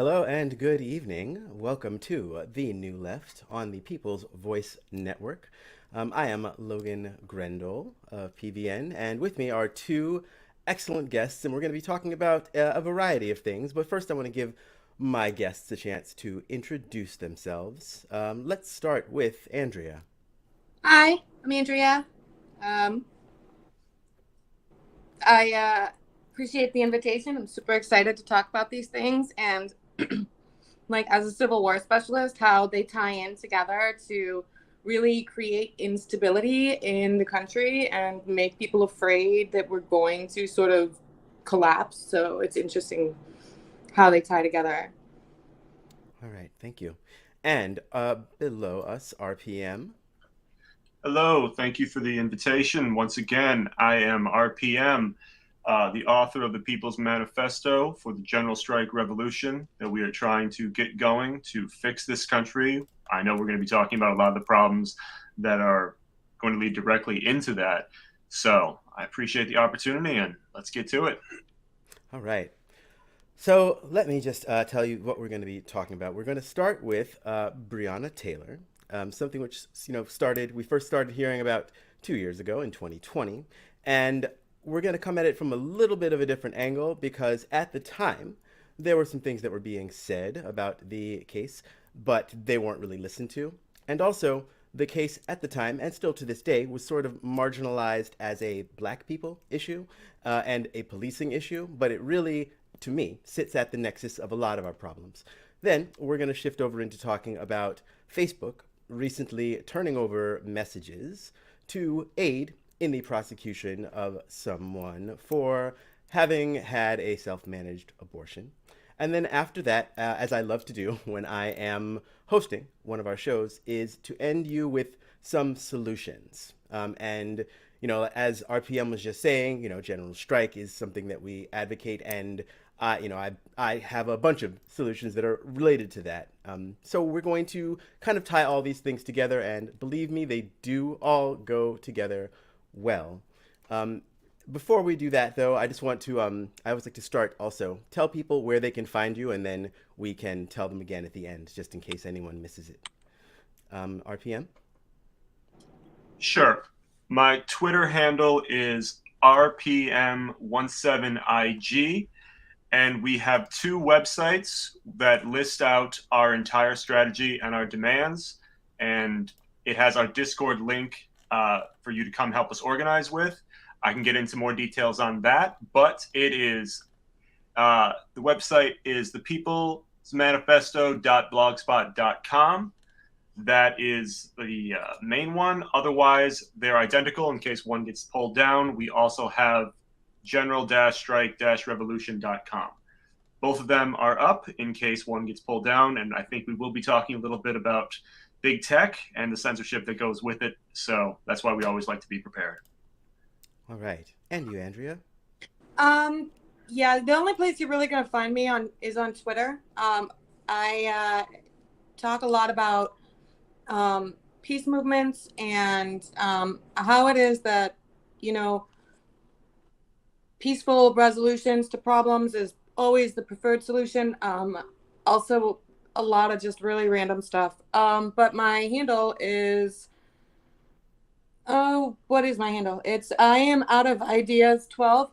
Hello and good evening. Welcome to The New Left on the People's Voice Network. I am Logan Grendel of PVN, and with me are two excellent guests, and we're going to be talking about a variety of things. But first, I want to give my guests a chance to introduce themselves. Let's start with Andrea. Hi, I'm Andrea. Um, I appreciate the invitation. I'm super excited to talk about these things and, like, as a Civil War specialist, how they tie in together to really create instability in the country and make people afraid that we're going to sort of collapse. So it's interesting how they tie together. All right, thank you. And below us, RPM. Hello, thank you for the invitation. Once again, I am RPM, the author of the People's Manifesto for the General Strike Revolution that we are trying to get going to fix this country. I know we're going to be talking about a lot of the problems that are going to lead directly into that. So I appreciate the opportunity and let's get to it. All right. So let me just tell you what we're going to be talking about. We're going to start with Breonna Taylor, something which we first started hearing about 2 years ago in 2020, and we're going to come at it from a little bit of a different angle because at the time there were some things that were being said about the case, but they weren't really listened to, and also the case at the time and still to this day was sort of marginalized as a black people issue and a policing issue, but it really to me, sits at the nexus of a lot of our problems. Then we're going to shift over into talking about Facebook recently turning over messages to aid in the prosecution of someone for having had a self managed abortion. And then after that, as I love to do when I am hosting one of our shows, is to end you with some solutions. As RPM was just saying, general strike is something that we advocate, and I have a bunch of solutions that are related to that. So we're going to kind of tie all these things together, and believe me, they do all go together well. Before we do that, though, I just want to, I always like to start also, tell people where they can find you, and then we can tell them again at the end, just in case anyone misses it. RPM? Sure. My Twitter handle is RPM17IG. And we have two websites that list out our entire strategy and our demands. And it has our Discord link for you to come help us organize with. I can get into more details on that, but it is the website is thepeoplesmanifesto.blogspot.com. That is the main one. Otherwise, they're identical in case one gets pulled down. We also have general-strike-revolution.com. Both of them are up in case one gets pulled down, and I think we will be talking a little bit about big tech and the censorship that goes with it. So that's why we always like to be prepared. All right. And you, Andrea? Um, yeah, the only place you're really going to find me on is on Twitter. I talk a lot about peace movements and how it is that, you know, peaceful resolutions to problems is always the preferred solution. Also, a lot of just really random stuff. But my handle is, oh, what is my handle? It's I am out of ideas 12.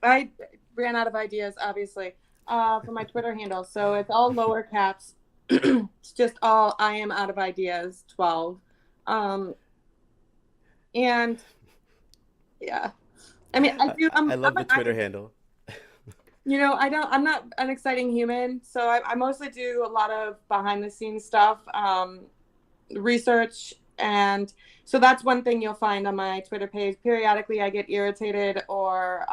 I ran out of ideas, obviously, for my Twitter handle. So it's all lower caps. It's just all I am out of ideas 12. And yeah. I mean, I do. I love the Twitter handle. I'm not an exciting human, so I mostly do a lot of behind the scenes stuff, research, and so that's one thing you'll find on my Twitter page. Periodically, I get irritated or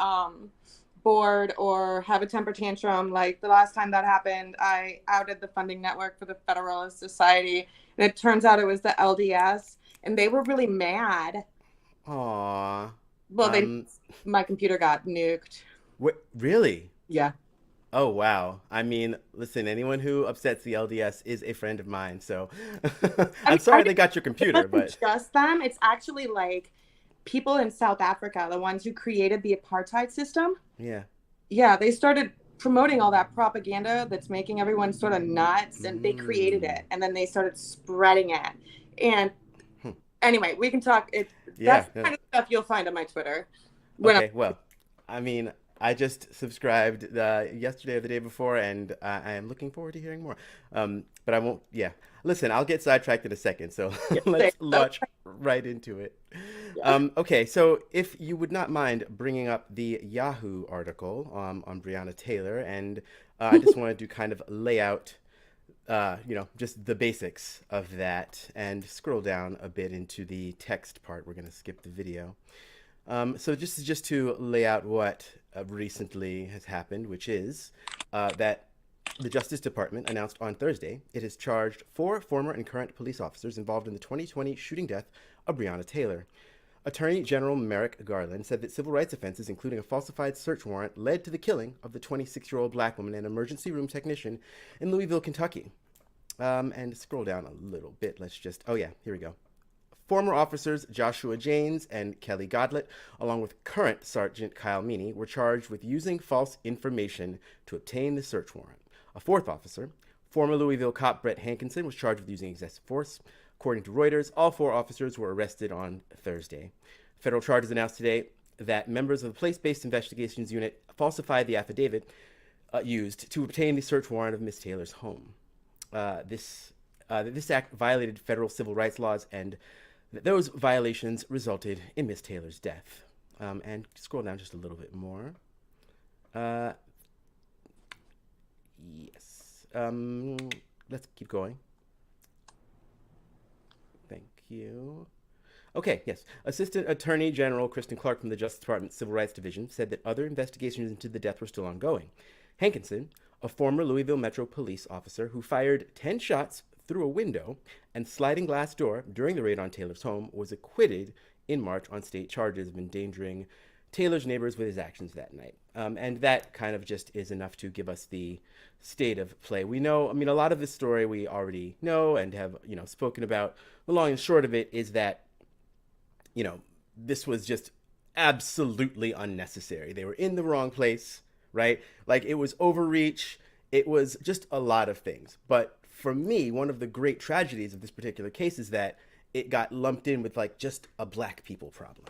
bored or have a temper tantrum. Like the last time that happened, I outed the funding network for the Federalist Society, and it turns out it was the LDS, and they were really mad. Aw. Well, my computer got nuked. Really? Yeah. Oh, wow. I mean, listen, anyone who upsets the LDS is a friend of mine, so I'm sorry they got your computer, It wasn't but just them. It's actually like people in South Africa, the ones who created the apartheid system. yeah. Yeah, they started promoting all that propaganda that's making everyone sort of nuts, and they created Mm. it and then they started spreading it. And Hmm. anyway, we can talk it. Yeah. That's the No. kind of stuff you'll find on my Twitter when I'm. Okay. Well, I mean, I just subscribed yesterday or the day before, and I am looking forward to hearing more. But I won't. Yeah. Listen, I'll get sidetracked in a second, so let's launch right into it. Yeah. Okay, so if you would not mind bringing up the Yahoo article on Breonna Taylor, and I just wanted to kind of lay out, just the basics of that and scroll down a bit into the text part. We're going to skip the video. So just to lay out what recently has happened, which is that the Justice Department announced on Thursday it has charged 4 former and current police officers involved in the 2020 shooting death of Breonna Taylor. Attorney General Merrick Garland said that civil rights offenses, including a falsified search warrant, led to the killing of the 26-year-old black woman and emergency room technician in Louisville, Kentucky. And scroll down a little bit. Oh yeah, here we go. Former officers Joshua Janes and Kelly Godlett, along with current Sergeant Kyle Meany, were charged with using false information to obtain the search warrant. A fourth officer, former Louisville cop Brett Hankinson, was charged with using excessive force. According to Reuters, all 4 officers were arrested on Thursday. Federal charges announced today that members of the Place-Based Investigations Unit falsified the affidavit used to obtain the search warrant of Miss Taylor's home. This act violated federal civil rights laws, and those violations resulted in Miss Taylor's death. And scroll down just a little bit more. Yes. Let's keep going. Thank you. Okay, yes. Assistant Attorney General Kristen Clark from the Justice Department Civil Rights Division said that other investigations into the death were still ongoing. Hankinson, a former Louisville Metro police officer who fired 10 shots through a window and sliding glass door during the raid on Taylor's home, was acquitted in March on state charges of endangering Taylor's neighbors with his actions that night. And that kind of just is enough to give us the state of play. We know, I mean, a lot of this story we already know and have, spoken about. The long and short of it is that, this was just absolutely unnecessary. They were in the wrong place, right? Like, it was overreach. It was just a lot of things. But for me, one of the great tragedies of this particular case is that it got lumped in with like just a black people problem.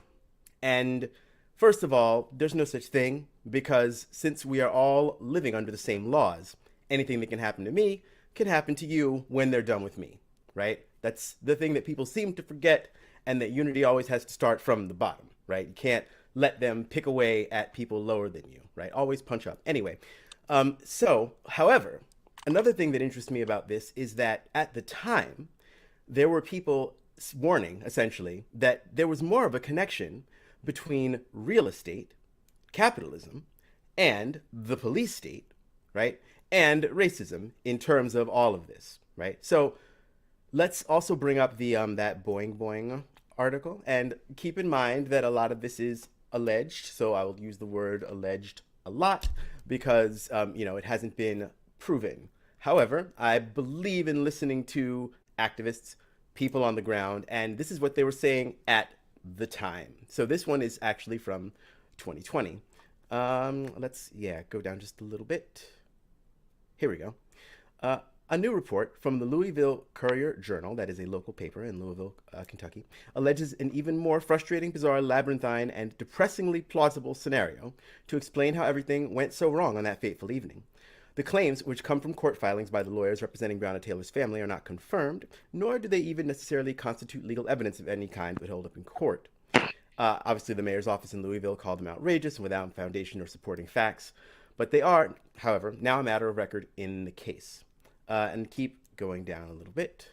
And first of all, there's no such thing, because since we are all living under the same laws, anything that can happen to me can happen to you when they're done with me, right? That's the thing that people seem to forget, and that unity always has to start from the bottom, right? You can't let them pick away at people lower than you, right? Always punch up. Anyway, however, another thing that interests me about this is that at the time, there were people warning, essentially, that there was more of a connection between real estate, capitalism, and the police state, right? And racism in terms of all of this, right? So let's also bring up the that Boing Boing article, and keep in mind that a lot of this is alleged, so I will use the word alleged a lot because it hasn't been proven. However, I believe in listening to activists, people on the ground, and this is what they were saying at the time. So this one is actually from 2020. Let's go down just a little bit. Here we go. A new report from the Louisville Courier-Journal, that is a local paper in Louisville, Kentucky, alleges an even more frustrating, bizarre, labyrinthine, and depressingly plausible scenario to explain how everything went so wrong on that fateful evening. The claims, which come from court filings by the lawyers representing Breonna Taylor's family, are not confirmed, nor do they even necessarily constitute legal evidence of any kind that hold up in court. Obviously, the mayor's office in Louisville called them outrageous and without foundation or supporting facts, but they are, however, now a matter of record in the case. And keep going down a little bit.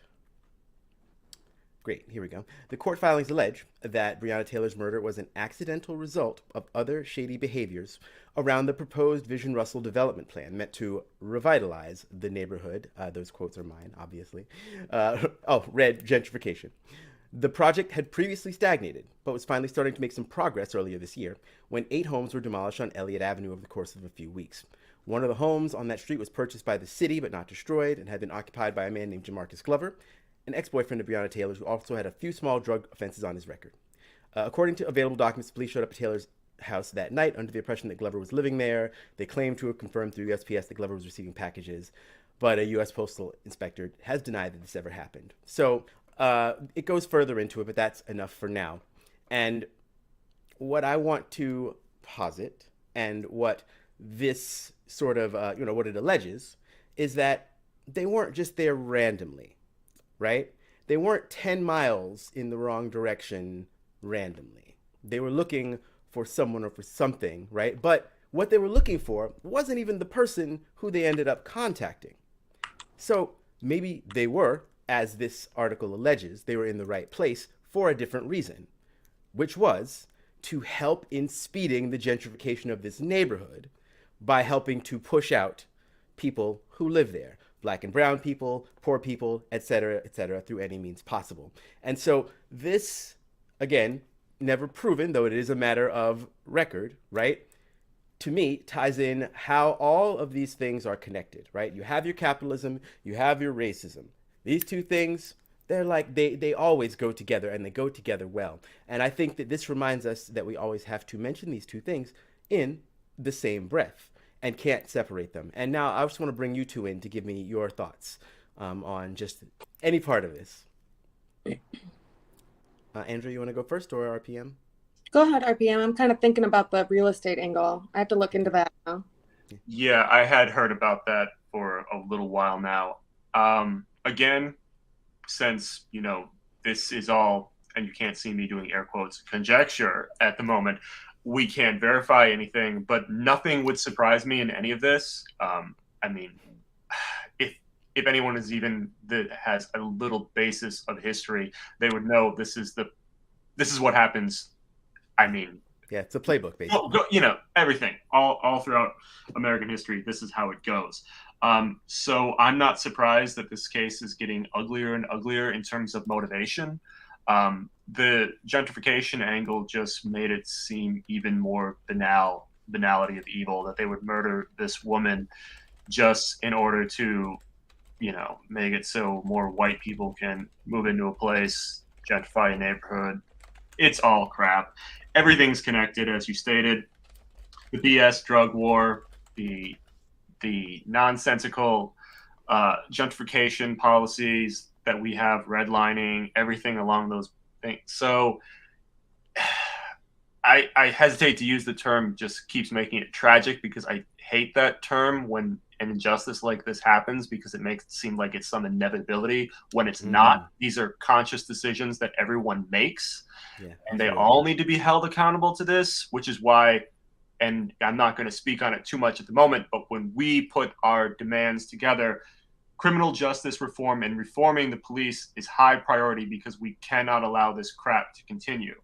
Great, here we go. The court filings allege that Breonna Taylor's murder was an accidental result of other shady behaviors around the proposed Vision Russell development plan meant to revitalize the neighborhood. Those quotes are mine, obviously. Red gentrification. The project had previously stagnated, but was finally starting to make some progress earlier this year when 8 homes were demolished on Elliott Avenue over the course of a few weeks. One of the homes on that street was purchased by the city but not destroyed, and had been occupied by a man named Jamarcus Glover, an ex-boyfriend of Breonna Taylor's, who also had a few small drug offenses on his record. According to available documents, police showed up at Taylor's house that night under the impression that Glover was living there. They claimed to have confirmed through USPS that Glover was receiving packages, but a U.S. Postal Inspector has denied that this ever happened. So it goes further into it, but that's enough for now. And what I want to posit, and what this sort of, what it alleges, is that they weren't just there randomly, right? They weren't 10 miles in the wrong direction randomly. They were looking for someone or for something, right? But what they were looking for wasn't even the person who they ended up contacting. So maybe they were, as this article alleges, they were in the right place for a different reason, which was to help in speeding the gentrification of this neighborhood by helping to push out people who live there, Black and brown people, poor people, et cetera, through any means possible. And so this, again, never proven, though it is a matter of record, right, to me, ties in how all of these things are connected, right? You have your capitalism, you have your racism. These two things, they're like, they always go together, and they go together well. And I think that this reminds us that we always have to mention these two things in the same breath and can't separate them. And now I just want to bring you two in to give me your thoughts on just any part of this. Andrew, you want to go first, or RPM? Go ahead, RPM. I'm kind of thinking about the real estate angle. I have to look into that now. Yeah, I had heard about that for a little while now. Again, since, this is all, and you can't see me doing air quotes, conjecture at the moment, we can't verify anything, but nothing would surprise me in any of this. I mean, if anyone is even that has a little basis of history, they would know this is what happens. I mean, yeah, it's a playbook, basically. Everything all throughout American history. This is how it goes. So I'm not surprised that this case is getting uglier and uglier in terms of motivation. The gentrification angle just made it seem even more banality of evil, that they would murder this woman just in order to, make it so more white people can move into a place, gentrify a neighborhood. It's all crap. Everything's connected, as you stated. The BS drug war, the nonsensical gentrification policies that we have, redlining, everything along those things. So I hesitate to use the term, just keeps making it tragic, because I hate that term when an injustice like this happens, because it makes it seem like it's some inevitability when it's not. These are conscious decisions that everyone makes, and they all need to be held accountable to this, which is why, and I'm not going to speak on it too much at the moment, but when we put our demands together, criminal justice reform and reforming the police is high priority, because we cannot allow this crap to continue.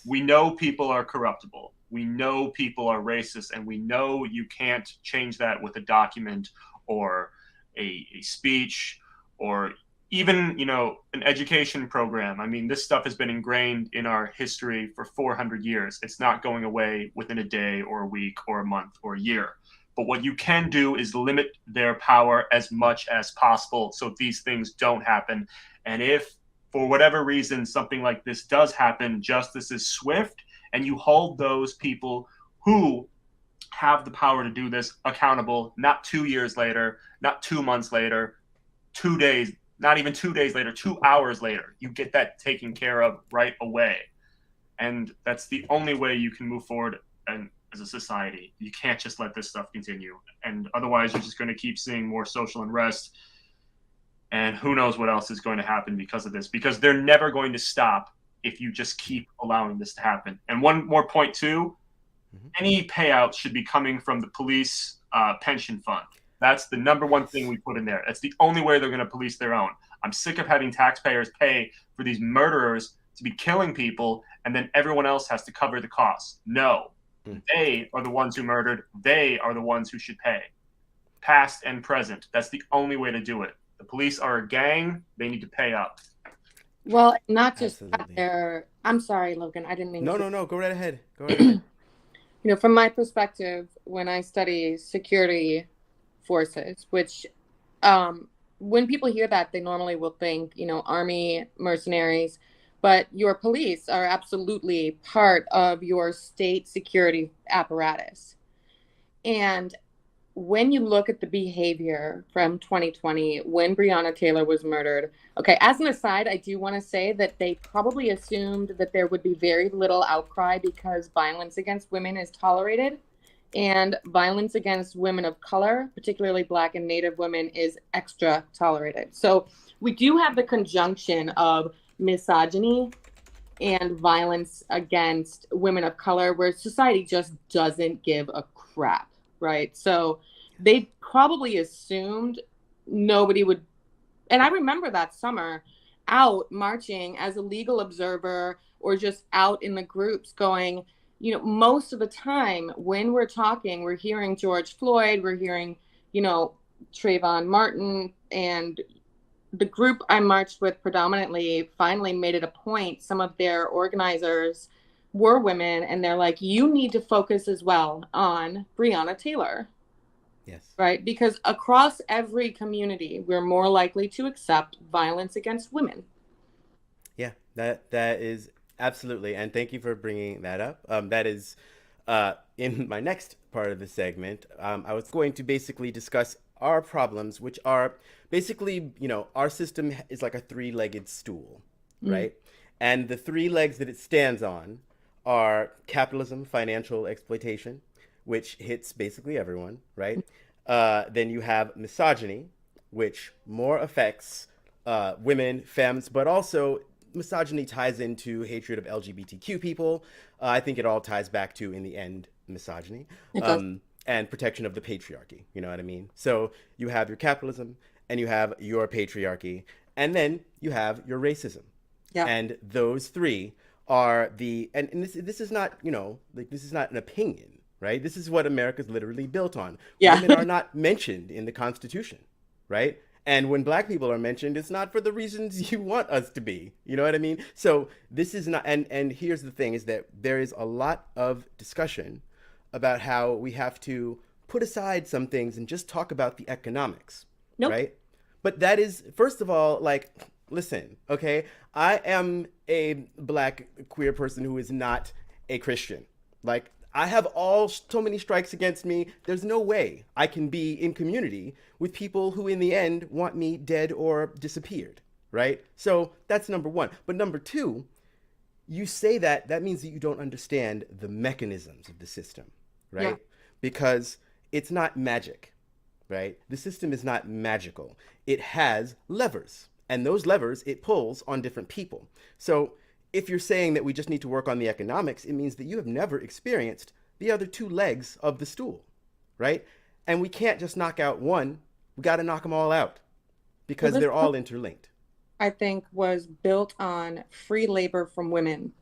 We know people are corruptible. We know people are racist, and we know you can't change that with a document or a speech or even, an education program. I mean, this stuff has been ingrained in our history for 400 years. It's not going away within a day or a week or a month or a year. But what you can do is limit their power as much as possible so these things don't happen. And if, for whatever reason, something like this does happen, justice is swift, and you hold those people who have the power to do this accountable, not 2 years later, not 2 months later, 2 days, not even 2 days later, 2 hours later. You get that taken care of right away. And that's the only way you can move forward and as a society. You can't just let this stuff continue. And otherwise, you're just going to keep seeing more social unrest. And who knows what else is going to happen because of this, because they're never going to stop if you just keep allowing this to happen. And one more point, too, any payout should be coming from the police pension fund. That's the number one thing we put in there. That's the only way they're going to police their own. I'm sick of having taxpayers pay for these murderers to be killing people, and then everyone else has to cover the costs. No, they are the ones who murdered. They are the ones who should pay, past and present. That's the only way to do it. The police are a gang. They need to pay up. Well, not just that. I'm sorry, Logan. I didn't mean to. No. Go right ahead. Go right ahead. From my perspective, when I study security forces, which when people hear that, they normally will think, Army mercenaries. but your police are absolutely part of your state security apparatus. And when you look at the behavior from 2020, when Breonna Taylor was murdered, okay, as an aside, I do want to say that they probably assumed that there would be very little outcry because violence against women is tolerated, and violence against women of color, particularly Black and Native women, is extra tolerated. So we do have the conjunction of misogyny and violence against women of color where society just doesn't give a crap, right? So they probably assumed nobody would. And I remember that summer out marching as a legal observer or just out in the groups going, most of the time when we're talking, we're hearing George Floyd, we're hearing, Trayvon Martin, and the group I marched with predominantly finally made it a point. Some of their organizers were women, and they're like, you need to focus as well on Breonna Taylor. Yes. Right? Because across every community, we're more likely to accept violence against women. Yeah, that is absolutely, and thank you for bringing that up. That is in my next part of the segment. I was going to basically discuss our problems, which are basically, our system is like a three-legged stool, right? And the three legs that it stands on are capitalism, financial exploitation, which hits basically everyone, right? Then you have misogyny, which more affects women, femmes, but also misogyny ties into hatred of LGBTQ people. I think it all ties back to, in the end, misogyny and protection of the patriarchy. You know what I mean? So you have your capitalism and you have your patriarchy, and then you have your racism. Yeah. And those three are and this is not, this is not an opinion, right? This is what America's literally built on. Yeah. Women are not mentioned in the Constitution, right? And when Black people are mentioned, it's not for the reasons you want us to be. You know what I mean? So this is not, and here's the thing, is that there is a lot of discussion about how we have to put aside some things and just talk about the economics, right? But that is, first of all, like, listen, okay? I am a Black queer person who is not a Christian. Like, I have so many strikes against me. There's no way I can be in community with people who in the end want me dead or disappeared, right? So that's number one. But number two, you say that means that you don't understand the mechanisms of the system, right? Yeah. Because it's not magic, right? The system is not magical. It has levers, and those levers it pulls on different people. So if you're saying that we just need to work on the economics, it means that you have never experienced the other two legs of the stool, right? And we can't just knock out one. We got to knock them all out because they're all interlinked. I think was built on free labor from women.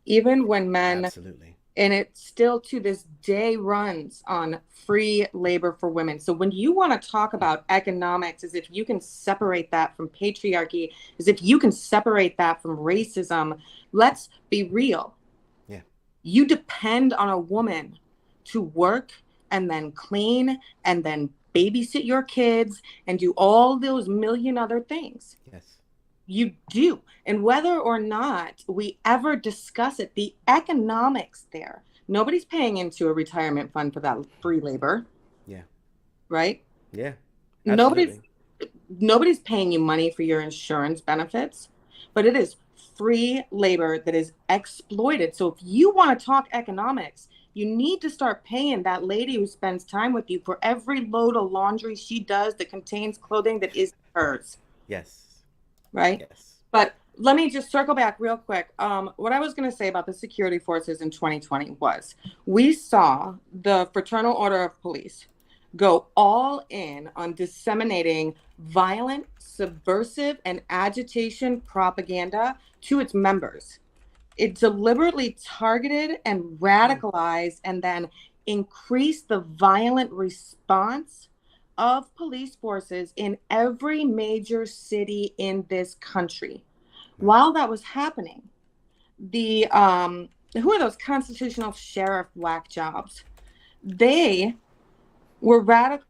Even when men, absolutely, and it still to this day runs on free labor for women. So when you want to talk about economics as if you can separate that from patriarchy, as if you can separate that from racism, let's be real. Yeah. You depend on a woman to work and then clean and then babysit your kids and do all those million other things. Yes. You do. And whether or not we ever discuss it, the economics there, nobody's paying into a retirement fund for that free labor. Yeah. Right? Yeah. Absolutely. Nobody's paying you money for your insurance benefits, but it is free labor that is exploited. So if you want to talk economics, you need to start paying that lady who spends time with you for every load of laundry she does that contains clothing that is hers. Yes. Right? Yes. But let me just circle back real quick. What I was going to say about the security forces in 2020 was we saw the Fraternal Order of Police go all in on disseminating violent, subversive, and agitation propaganda to its members. It deliberately targeted and radicalized and then increased the violent response of police forces in every major city in this country. While that was happening, the who are those constitutional sheriff whack jobs? They were radical.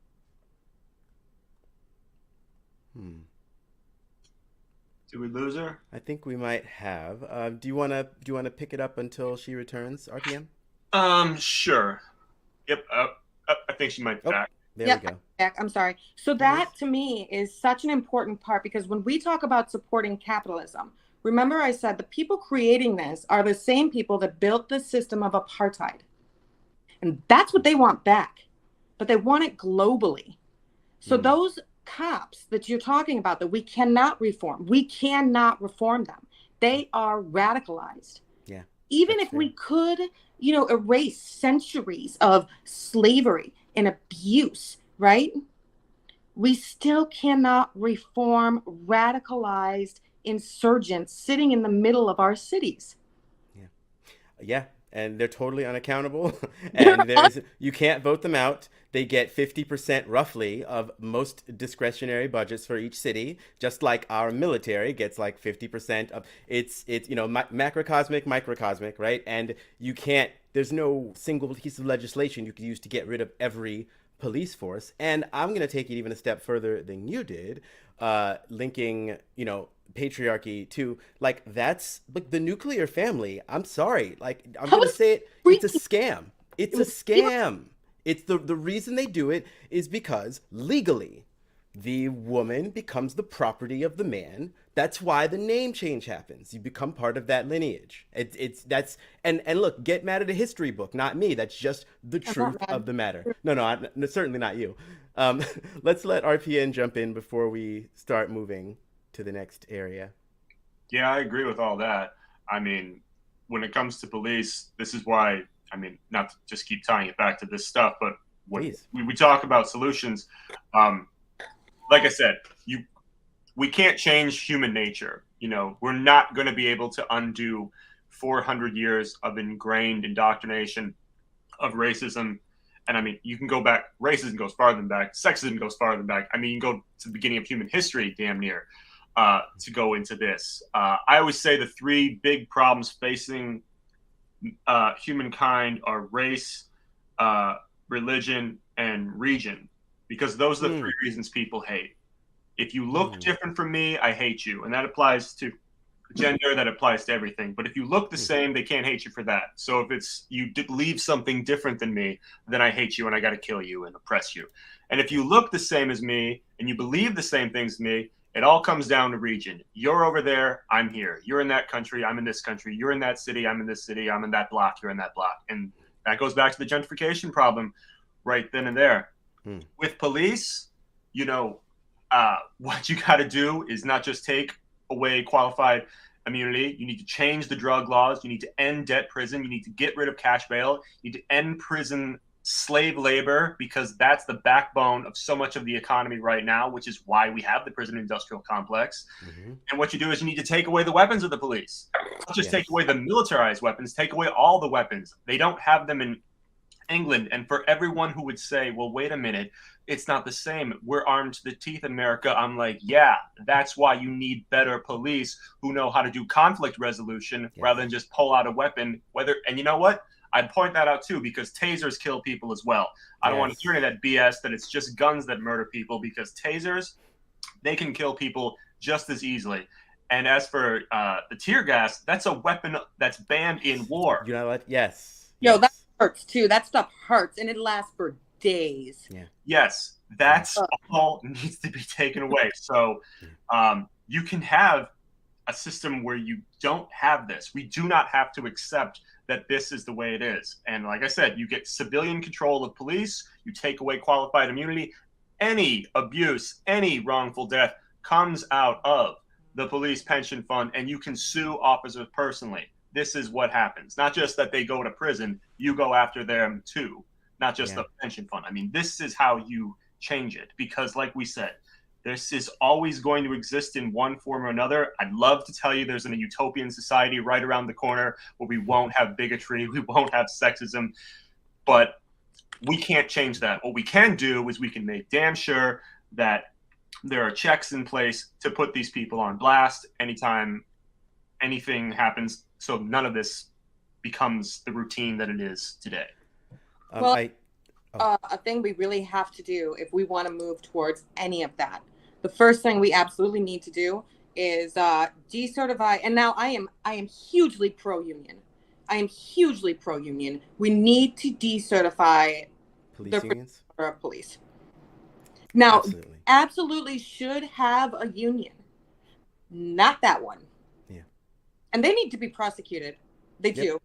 Did we lose her? I think we might have. Do you wanna pick it up until she returns, RPM? Sure. Yep. I think she might be Oh, back. there we Yep, go. Jack, I'm sorry. So No worries. that to me is such an important part because when we talk about supporting capitalism, remember I said the people creating this are the same people that built the system of apartheid. And that's what they want back. But they want it globally. So Mm, those cops that you're talking about that we cannot reform them. They are radicalized. yeah, Even that's if we fair. could, erase centuries of slavery and abuse, right? We still cannot reform radicalized insurgents sitting in the middle of our cities. Yeah. Yeah, and they're totally unaccountable, They're and there's you can't vote them out. They get 50% roughly of most discretionary budgets for each city, just like our military gets like 50% of it's macrocosmic, microcosmic, right? And you can't there's no single piece of legislation you could use to get rid of every police force. And I'm going to take it even a step further than you did, linking, patriarchy to like that's like the nuclear family. I'm sorry. Like I'm that going to was say it, it's a freaky. scam. It It's a was even scam. It's the reason they do it is because legally the woman becomes the property of the man. That's why the name change happens. You become part of that lineage. It's that's and look, get mad at a history book, not me. That's just the I'm not truth of mad. the matter. No, certainly not you. Let's let RPN jump in before we start moving to the next area. Yeah, I agree with all that. I mean, when it comes to police, this is why, I mean, not to just keep tying it back to this stuff, but when Please. we talk about solutions, um, like I said, we can't change human nature. We're not going to be able to undo 400 years of ingrained indoctrination of racism. And I mean, you can go back, racism goes farther than back, sexism goes farther than back. I mean, you can go to the beginning of human history, damn near, to go into this. I always say the three big problems facing humankind are race, uh, religion, and region, because those are the three Mm, reasons people hate. If you look mm, different from me, I hate you. And that applies to gender, that applies to everything. But if you look the mm, same, they can't hate you for that. So if it's you leave something different than me, then I hate you and I got to kill you and oppress you. And if yeah. you look the same as me and you believe the same things as me, it all comes down to region. You're over there, I'm here. You're in that country, I'm in this country. You're in that city, I'm in this city. I'm in that block, you're in that block. And that goes back to the gentrification problem right then and there. Mm, With police, you know, what you got to do is not just take away qualified immunity. You need to change the drug laws. You need to end debt prison. You need to get rid of cash bail. You need to end prison slave labor, because that's the backbone of so much of the economy right now, which is why we have the prison industrial complex. mm-hmm. And what you do is you need to take away the weapons of the police. Not just take Yes. away the militarized weapons, take away all the weapons. They don't have them in England. And for everyone who would say, well, wait a minute, it's not the same. We're armed to the teeth in America. I'm like, yeah, that's why you need better police who know how to do conflict resolution Yes. rather than just pull out a weapon. And you know what? I'd point that out too, because tasers kill people as well. I don't want to hear Yes. any of that BS that it's just guns that murder people, because tasers, they can kill people just as easily. And as for the tear gas, that's a weapon that's banned in war. You know what? Yes. Yo, that Yes. hurts too. That stuff hurts and it lasts for days. Yeah. Yes, Yeah. that's all needs to be taken away. So you can have a system where you don't have this. We do not have to accept that this is the way it is. And like I said, you get civilian control of police, you take away qualified immunity. Any abuse, any wrongful death comes out of the police pension fund, and you can sue officers personally. This is what happens. Not just that they go to prison, you go after them too, not just Yeah. the pension fund. I mean, this is how you change it, because, like we said, this is always going to exist in one form or another. I'd love to tell you there's a utopian society right around the corner where we won't have bigotry, we won't have sexism, but we can't change that. What we can do is we can make damn sure that there are checks in place to put these people on blast anytime anything happens, so none of this becomes the routine that it is today. Well, I. Oh. a thing we really have to do if we want to move towards any of that. The first thing we absolutely need to do is decertify. And now I am hugely pro-union. I am hugely pro-union. We need to decertify Police the unions? police. Now, Absolutely. absolutely should have a union. Not that one. Yeah. And they need to be prosecuted. They Yep. do.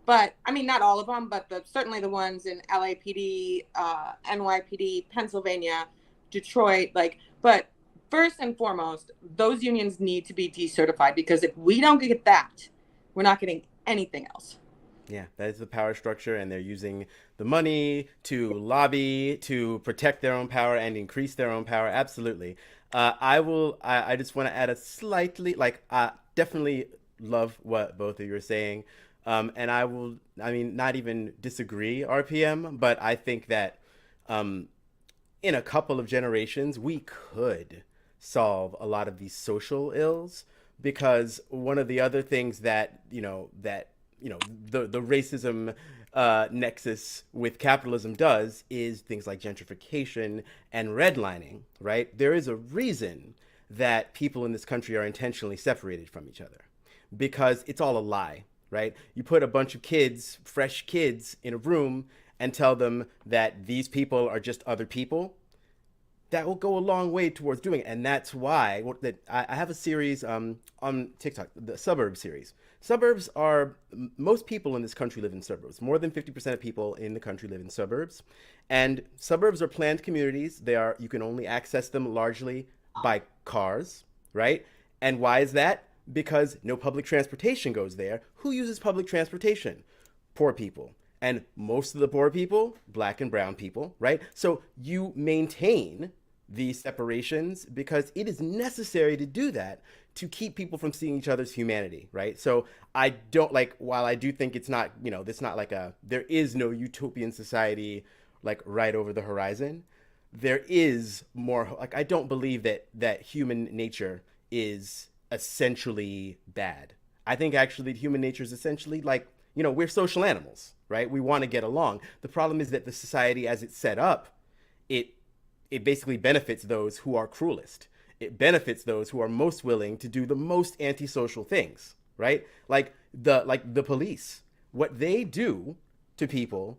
But I mean, not all of them, but certainly the ones in LAPD, NYPD, Pennsylvania, Detroit. But first and foremost, those unions need to be decertified, because if we don't get that, we're not getting anything else. Yeah, that is the power structure, and they're using the money to lobby to protect their own power and increase their own power. Absolutely. I will. I just want to add a slightly, definitely love what both of you are saying, and I will. I mean, not even disagree, RPM, but I think that in a couple of generations, we could solve a lot of these social ills, because one of the other things that the racism nexus with capitalism does is things like gentrification and redlining, right? There is a reason that people in this country are intentionally separated from each other, because it's all a lie, right? You put a bunch of kids, fresh kids, in a room and tell them that these people are just other people. That will go a long way towards doing it. And that's why I have a series on TikTok, the Suburbs series. Suburbs are, most people in this country live in suburbs. More than 50% of people in the country live in suburbs. And suburbs are planned communities. You can only access them largely by cars, right? And why is that? Because no public transportation goes there. Who uses public transportation? Poor people. And most of the poor people, black and brown people, right? So you maintain these separations because it is necessary to do that to keep people from seeing each other's humanity, right? So I don't while I do think it's not, it's not there is no utopian society right over the horizon. There is more, I don't believe that human nature is essentially bad. I think actually human nature is essentially we're social animals, right? We want to get along. The problem is that the society as it's set up, it basically benefits those who are cruelest. It benefits those who are most willing to do the most antisocial things, right? Like the police. What they do to people,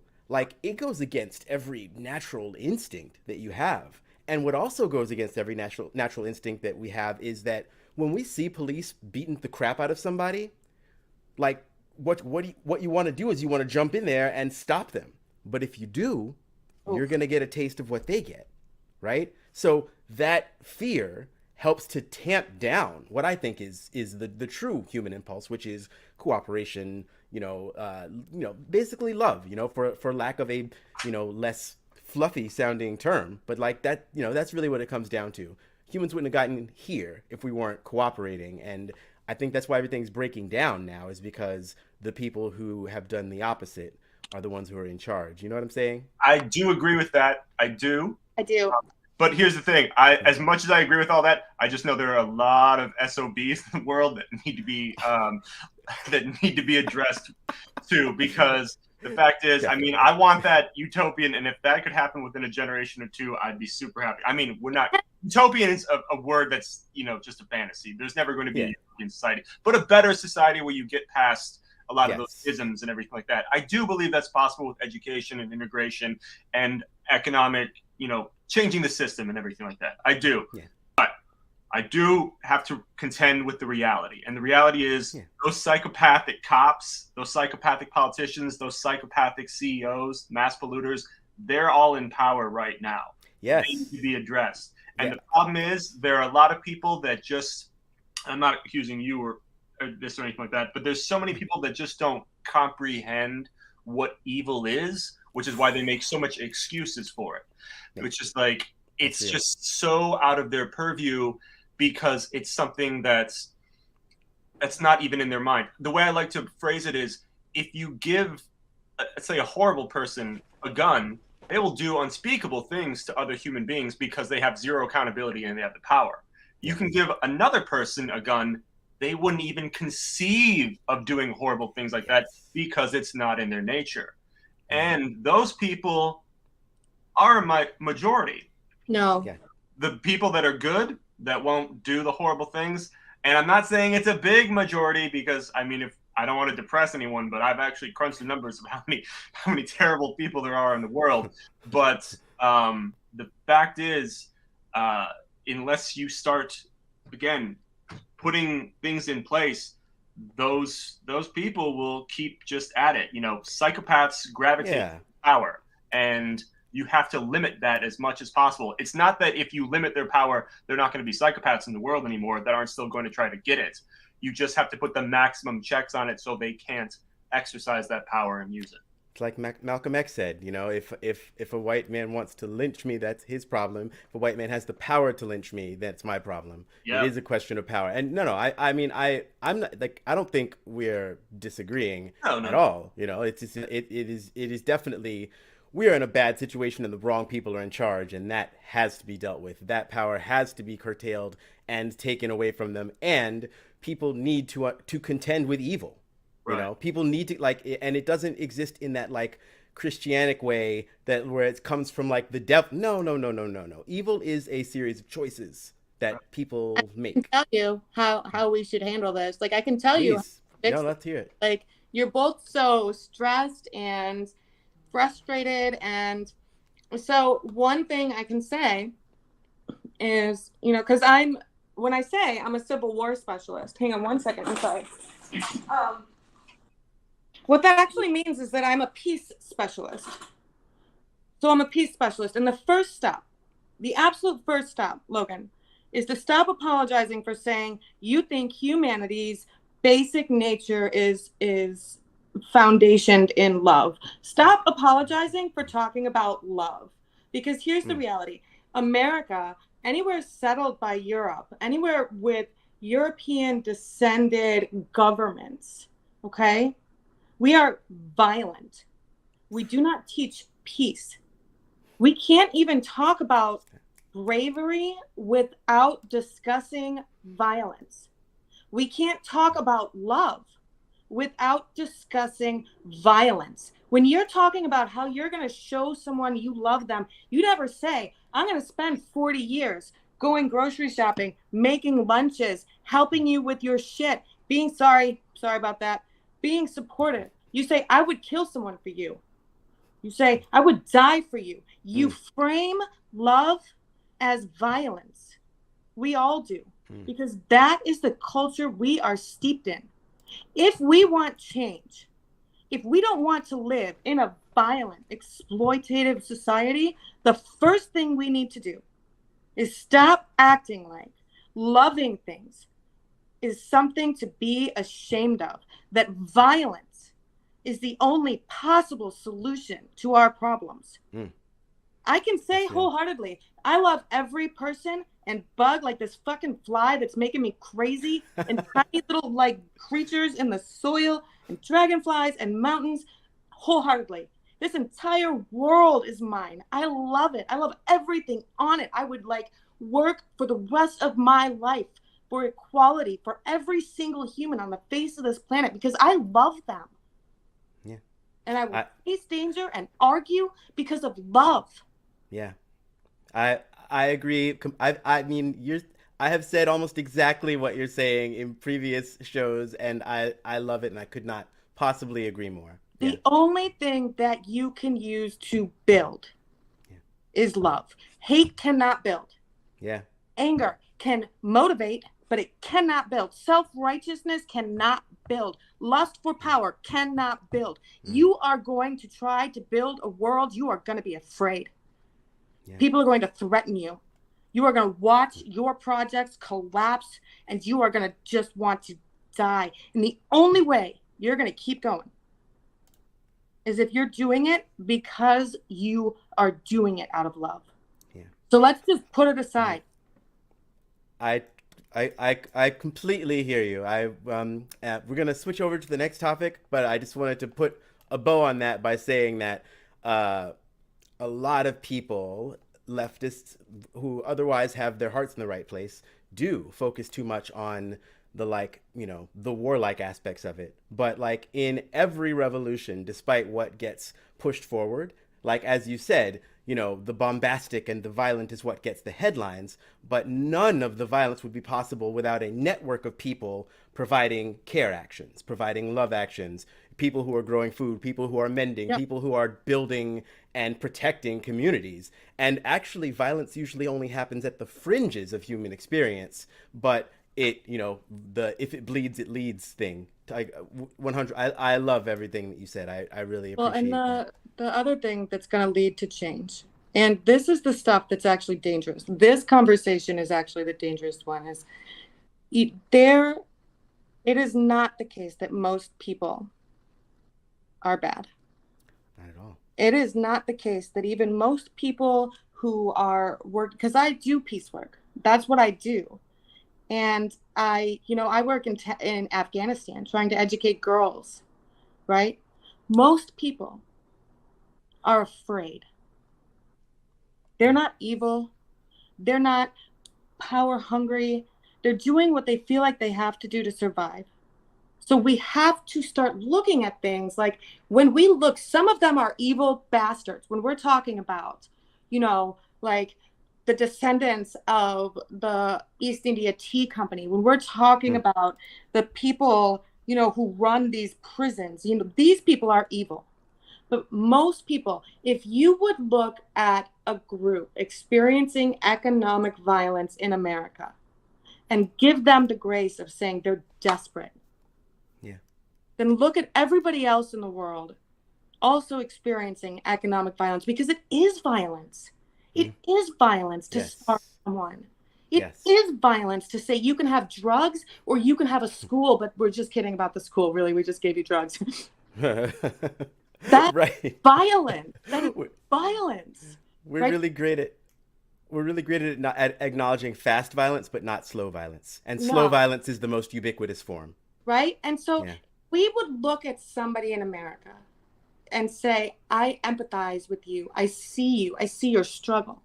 it goes against every natural instinct that you have. And what also goes against every natural instinct that we have is that when we see police beating the crap out of somebody, what you want to do is you want to jump in there and stop them. But if you do, you're going to get a taste of what they get, right? So that fear helps to tamp down what I think is the true human impulse, which is cooperation, basically love, for lack of a, less fluffy sounding term. But that, that's really what it comes down to. Humans wouldn't have gotten here if we weren't cooperating. And I think that's why everything's breaking down now, is because the people who have done the opposite are the ones who are in charge. You know what I'm saying? I do agree with that. I do. But here's the thing. As much as I agree with all that, I just know there are a lot of SOBs in the world that need to be addressed too, because the fact is, Definitely. I want that utopian, and if that could happen within a generation or two, I'd be super happy. We're not, utopian is a word that's, just a fantasy. There's never going to be a utopian society, but a better society where you get past a lot of those isms and everything like that. I do believe that's possible with education and integration and economic, changing the system and everything like that. I do. Yeah. But I do have to contend with the reality. And the reality is those psychopathic cops, those psychopathic politicians, those psychopathic CEOs, mass polluters, they're all in power right now. Yes. They need to be addressed. And the problem is there are a lot of people that just, I'm not accusing you or this or anything like that, but there's so many people that just don't comprehend what evil is, which is why they make so much excuses for it. Which is it's just so out of their purview because it's something that's not even in their mind. The way I like to phrase it is, if you give, let's say, a horrible person a gun, they will do unspeakable things to other human beings because they have zero accountability and they have the power. You can give another person a gun, they wouldn't even conceive of doing horrible things like that because it's not in their nature. And those people are my majority. No. The people that are good, that won't do the horrible things. And I'm not saying it's a big majority because I mean, if I don't want to depress anyone, but I've actually crunched the numbers of how many terrible people there are in the world. But the fact is, uh, unless you start again putting things in place, those people will keep just at it. You know, psychopaths gravitate to Yeah. power, and you have to limit that as much as possible. It's not that if you limit their power, they're not going to be psychopaths in the world anymore that aren't still going to try to get it. You just have to put the maximum checks on it so they can't exercise that power and use it. It's like Malcolm X said, you know, if a white man wants to lynch me, that's his problem. If a white man has the power to lynch me, that's my problem. It Yeah. is a question of power. And no, I mean, I'm not like I don't think we're disagreeing No, at no. all. You know, it's just, it is definitely we are in a bad situation and the wrong people are in charge, and that has to be dealt with. That power has to be curtailed and taken away from them, and people need to contend with evil. You Right. know, people need to like, and it doesn't exist in that like Christianic way that where it comes from like the devil. No, no, no, no, no, no. Evil is a series of choices Right. that I people can make. tell you how we should handle this. Like I can tell you how to Please, no, fix this. let's hear it. Like you're both so stressed and frustrated, and so one thing I can say is, because when I say I'm a Civil War specialist, hang on one second, I'm sorry. Um, what that actually means is that I'm a peace specialist. So I'm a peace specialist. And the first step, the absolute first step, Logan, is to stop apologizing for saying you think humanity's basic nature is foundationed in love. Stop apologizing for talking about love. Because here's the Mm, reality. America, anywhere settled by Europe, anywhere with European descended governments, okay? We are violent. We do not teach peace. We can't even talk about bravery without discussing violence. We can't talk about love without discussing violence. When you're talking about how you're going to show someone you love them, you never say, I'm going to spend 40 years going grocery shopping, making lunches, helping you with your shit, being sorry about that, being supportive. You say, I would kill someone for you. You say, I would die for you. You mm, frame love as violence. We all do, mm. because that is the culture we are steeped in. If we want change, if we don't want to live in a violent, exploitative society, the first thing we need to do is stop acting like loving things is something to be ashamed of, that violence is the only possible solution to our problems. Mm. I can say That's good. wholeheartedly, I love every person and bug like this fucking fly that's making me crazy, and tiny little like creatures in the soil and dragonflies and mountains wholeheartedly. This entire world is mine. I love it. I love everything on it. I would like work for the rest of my life for equality for every single human on the face of this planet because I love them. Yeah. And I will I face danger and argue because of love. yeah. I I agree. I mean, I have said almost exactly what you're saying in previous shows, and I love it, and I could not possibly agree more. Yeah. The only thing that you can use to build Yeah. is love. Hate cannot build. Yeah. Anger can motivate, but it cannot build. Self-righteousness cannot build. Lust for power cannot build. Mm. You are going to try to build a world, you are going to be afraid. Yeah. People are going to threaten you. You are going to watch your projects collapse, and you are going to just want to die. And the only way you're going to keep going is if you're doing it because you are doing it out of love. Yeah. So let's just put it I aside. I I completely hear you. We're gonna switch over to the next topic, but I just wanted to put a bow on that by saying that uh, a lot of people, leftists who otherwise have their hearts in the right place, do focus too much on the like, the warlike aspects of it. But like in every revolution, despite what gets pushed forward, like as you said, the bombastic and the violent is what gets the headlines, but none of the violence would be possible without a network of people providing care actions, providing love actions, people who are growing food, people who are mending, Yep. people who are building and protecting communities. And actually, violence usually only happens at the fringes of human experience, but the if it bleeds, it leads thing. 100. I love everything that you said. I really Well, and appreciate that. the other thing that's going to lead to change, and this is the stuff that's actually dangerous. This conversation is actually the dangerous one. Is there? It is not the case that most people are bad. Not at all. It is not the case that even most people who are work, because I do peace work. That's what I do. And I work in Afghanistan trying to educate girls, right? Most people are afraid. They're not evil. They're not power hungry. They're doing what they feel like they have to do to survive. So we have to start looking at things like when we look, some of them are evil bastards. When we're talking about, like the descendants of the East India Tea Company, when we're talking Hmm. about the people, who run these prisons, these people are evil. But most people, if you would look at a group experiencing economic violence in America and give them the grace of saying they're desperate, Yeah. then look at everybody else in the world also experiencing economic violence because it is violence. Hmm. It is violence to starve Yes. someone. It Yes. is violence to say you can have drugs or you can have a school, but we're just kidding about the school. Really, we just gave you drugs. That's Right. violence. That is We're violence, we're right? really great at we're really great at not at acknowledging fast violence, but not slow violence. And slow No, violence is the most ubiquitous form. right? And so Yeah. we would look at somebody in America and say, I empathize with you. I see you. I see your struggle.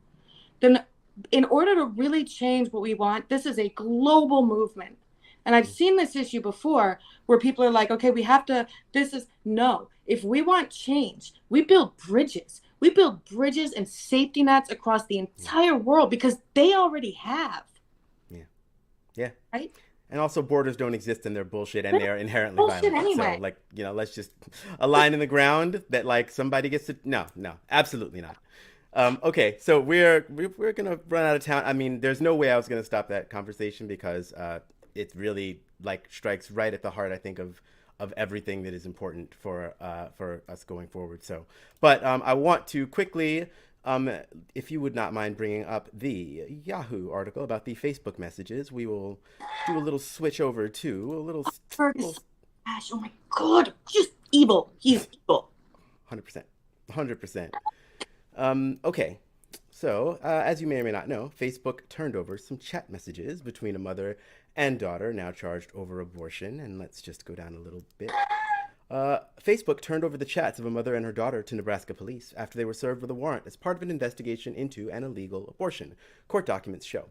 Then, in order to really change what we want, this is a global movement. And I've seen this issue before where people are like, okay, we have to, this is no. If we want change, we build bridges. We build bridges and safety nets across the Yeah. entire world because they already have, Yeah. Yeah. right? And also, borders don't exist and they're bullshit and They're they are inherently bullshit violent. So, anyway. like, let's just a line in the ground that like somebody gets to. No, no, absolutely not. Okay, so we're gonna run out of time. I mean, there's no way I was gonna stop that conversation because it really like strikes right at the heart, I think, of everything that is important for us going forward. So, but I want to quickly, if you would not mind bringing up the Yahoo article about the Facebook messages, we will do a little switch over to Fergus, little Ash, oh my God, just evil. He's evil. 100%, 100%. Okay, so as you may or may not know, Facebook turned over some chat messages between a mother and daughter now charged over abortion. And let's just go down a little bit. Facebook turned over the chats of a mother and her daughter to Nebraska police after they were served with a warrant as part of an investigation into an illegal abortion, court documents show.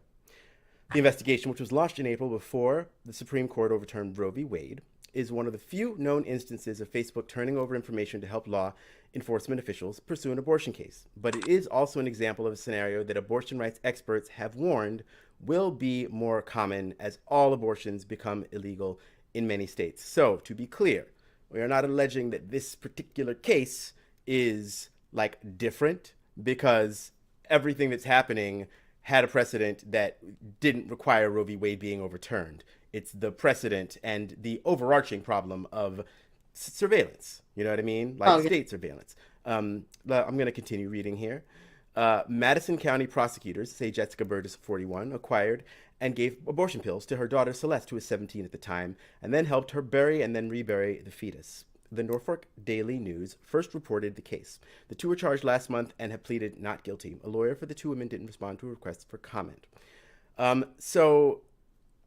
The investigation, which was launched in April before the Supreme Court overturned Roe v. Wade, is one of the few known instances of Facebook turning over information to help law enforcement officials pursue an abortion case. But it is also an example of a scenario that abortion rights experts have warned will be more common as all abortions become illegal in many states. So, to be clear, we are not alleging that this particular case is like different because everything that's happening had a precedent that didn't require Roe v. Wade being overturned. It's the precedent and the overarching problem of surveillance. You know what I mean? Like Oh, yeah. state surveillance. I'm going to continue reading here. Madison County prosecutors say Jessica Burgess, 41, acquired and gave abortion pills to her daughter Celeste, who was 17 at the time, and then helped her bury and then rebury the fetus. The Norfolk Daily News first reported the case. The two were charged last month and have pleaded not guilty. A lawyer for the two women didn't respond to a request for comment.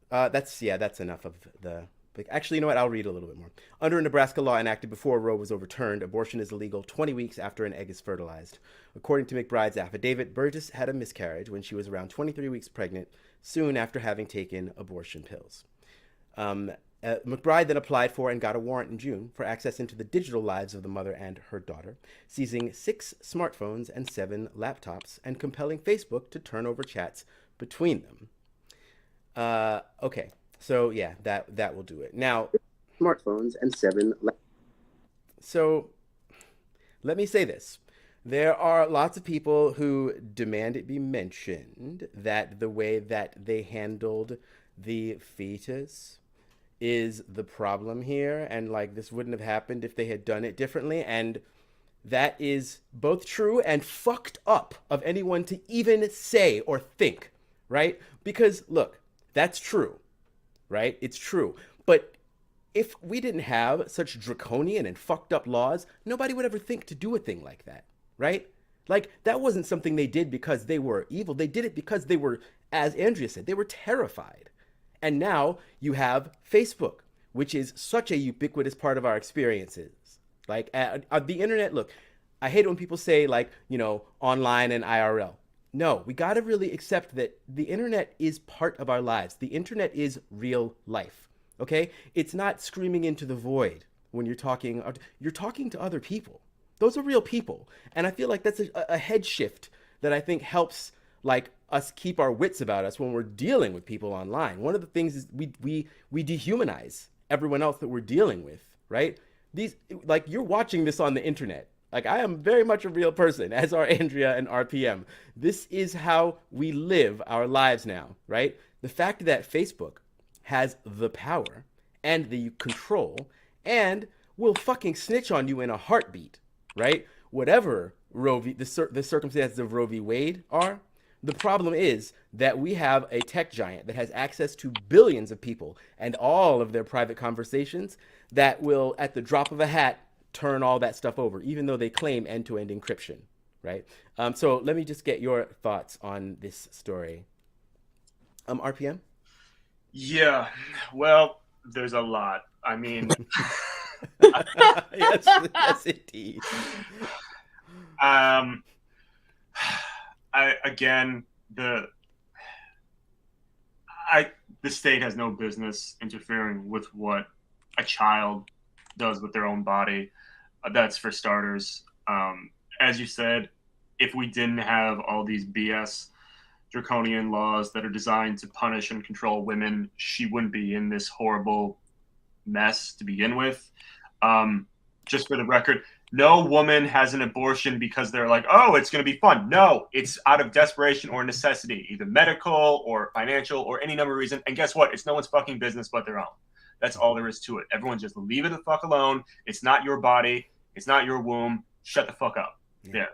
That's enough of the. Actually, you know what? I'll read a little bit more. Under a Nebraska law enacted before Roe was overturned, abortion is illegal 20 weeks after an egg is fertilized. According to McBride's affidavit, Burgess had a miscarriage when she was around 23 weeks pregnant, soon after having taken abortion pills. McBride then applied for and got a warrant in June for access into the digital lives of the mother and her daughter, seizing 6 smartphones and 7 laptops and compelling Facebook to turn over chats between them. Okay, so yeah, that will do it. Now, Smartphones and 7 so let me say this. There are lots of people who demand it be mentioned that the way that they handled the fetus is the problem here, and like this wouldn't have happened if they had done it differently, and that is both true and fucked up of anyone to even say or think, right? Because look, that's true, right? It's true. But if we didn't have such draconian and fucked up laws, nobody would ever think to do a thing like that, right? Like, that wasn't something they did because they were evil. They did it because they were, as Andrea said, they were terrified. And now you have Facebook, which is such a ubiquitous part of our experiences. Like, the internet, look, I hate it when people say, like, you know, online and IRL. No, we got to really accept that the internet is part of our lives. The internet is real life, okay? It's not screaming into the void when you're talking to other people. Those are real people. And I feel like that's a head shift that I think helps, like, us keep our wits about us when we're dealing with people online. One of the things is we dehumanize everyone else that we're dealing with, right? These, like, you're watching this on the internet. Like, I am very much a real person, as are Andrea and RPM. This is how we live our lives now, right? The fact that Facebook has the power and the control and will fucking snitch on you in a heartbeat, right? Whatever the circumstances of Roe v. Wade are, the problem is that we have a tech giant that has access to billions of people and all of their private conversations that will, at the drop of a hat, turn all that stuff over, even though they claim end-to-end encryption, right? So let me just get your thoughts on this story. RPM? Yeah, well, there's a lot. I mean, yes, indeed. The state has no business interfering with what a child does with their own body. That's for starters. As you said, if we didn't have all these BS draconian laws that are designed to punish and control women, she wouldn't be in this horrible mess to begin with. Just for the record, no woman has an abortion because they're like, oh, it's going to be fun. No, it's out of desperation or necessity, either medical or financial or any number of reasons. And guess what? It's no one's fucking business but their own. That's all there is to it. Everyone just leave it the fuck alone. It's not your body. It's not your womb. Shut the fuck up. Yeah.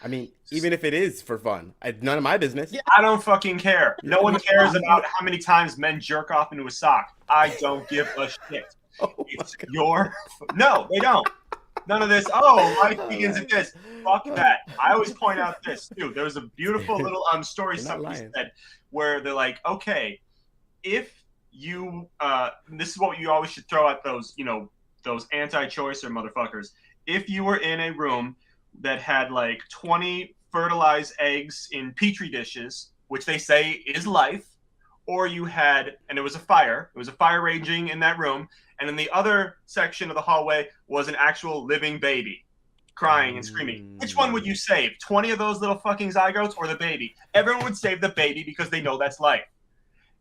I mean, even if it is for fun, none of my business. Yeah, I don't fucking care. No one cares about how many times men jerk off into a sock. I don't give a shit. It's your... No, they don't. None of this, oh, life begins at this. Fuck that. I always point out this, too. There was a beautiful little story somebody said where they're like, okay, if you, this is what you always should throw at those, you know, those anti-choicer motherfuckers. If you were in a room that had like 20 fertilized eggs in petri dishes, which they say is life, or you had, and it was a fire raging in that room, and in the other section of the hallway was an actual living baby crying and screaming. Which one would you save? 20 of those little fucking zygotes or the baby? Everyone would save the baby because they know that's life.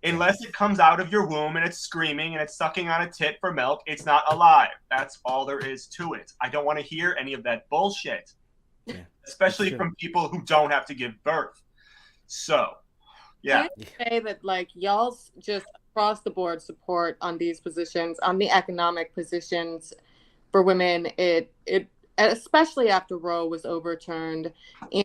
Unless it comes out of your womb and it's screaming and it's sucking on a tit for milk, it's not alive. That's all there is to it. I don't want to hear any of that bullshit, especially from people who don't have to give birth. So, yeah. Can I say that, like, y'all's just across the board support on these positions, on the economic positions for women, it especially after Roe was overturned,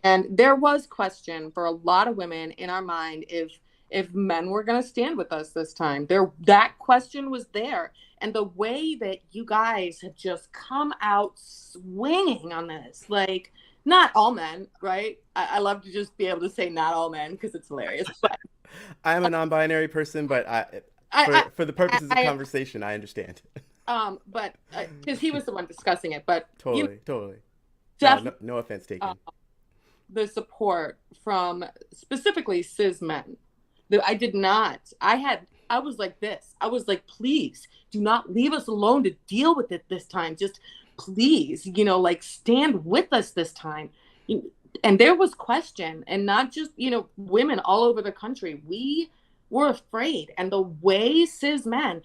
and there was question for a lot of women in our mind if men were going to stand with us this time. That question was there, and the way that you guys have just come out swinging on this, like, not all men, right? I love to just be able to say not all men because it's hilarious. But I am a non-binary person, but for the purposes of conversation, I understand. But because he was the one discussing it, but totally. No offense taken. The support from specifically cis men. I had I was like this. I was like, please do not leave us alone to deal with it this time. Just please, like stand with us this time. And there was question, and not just, women all over the country. We were afraid. And the way cis men,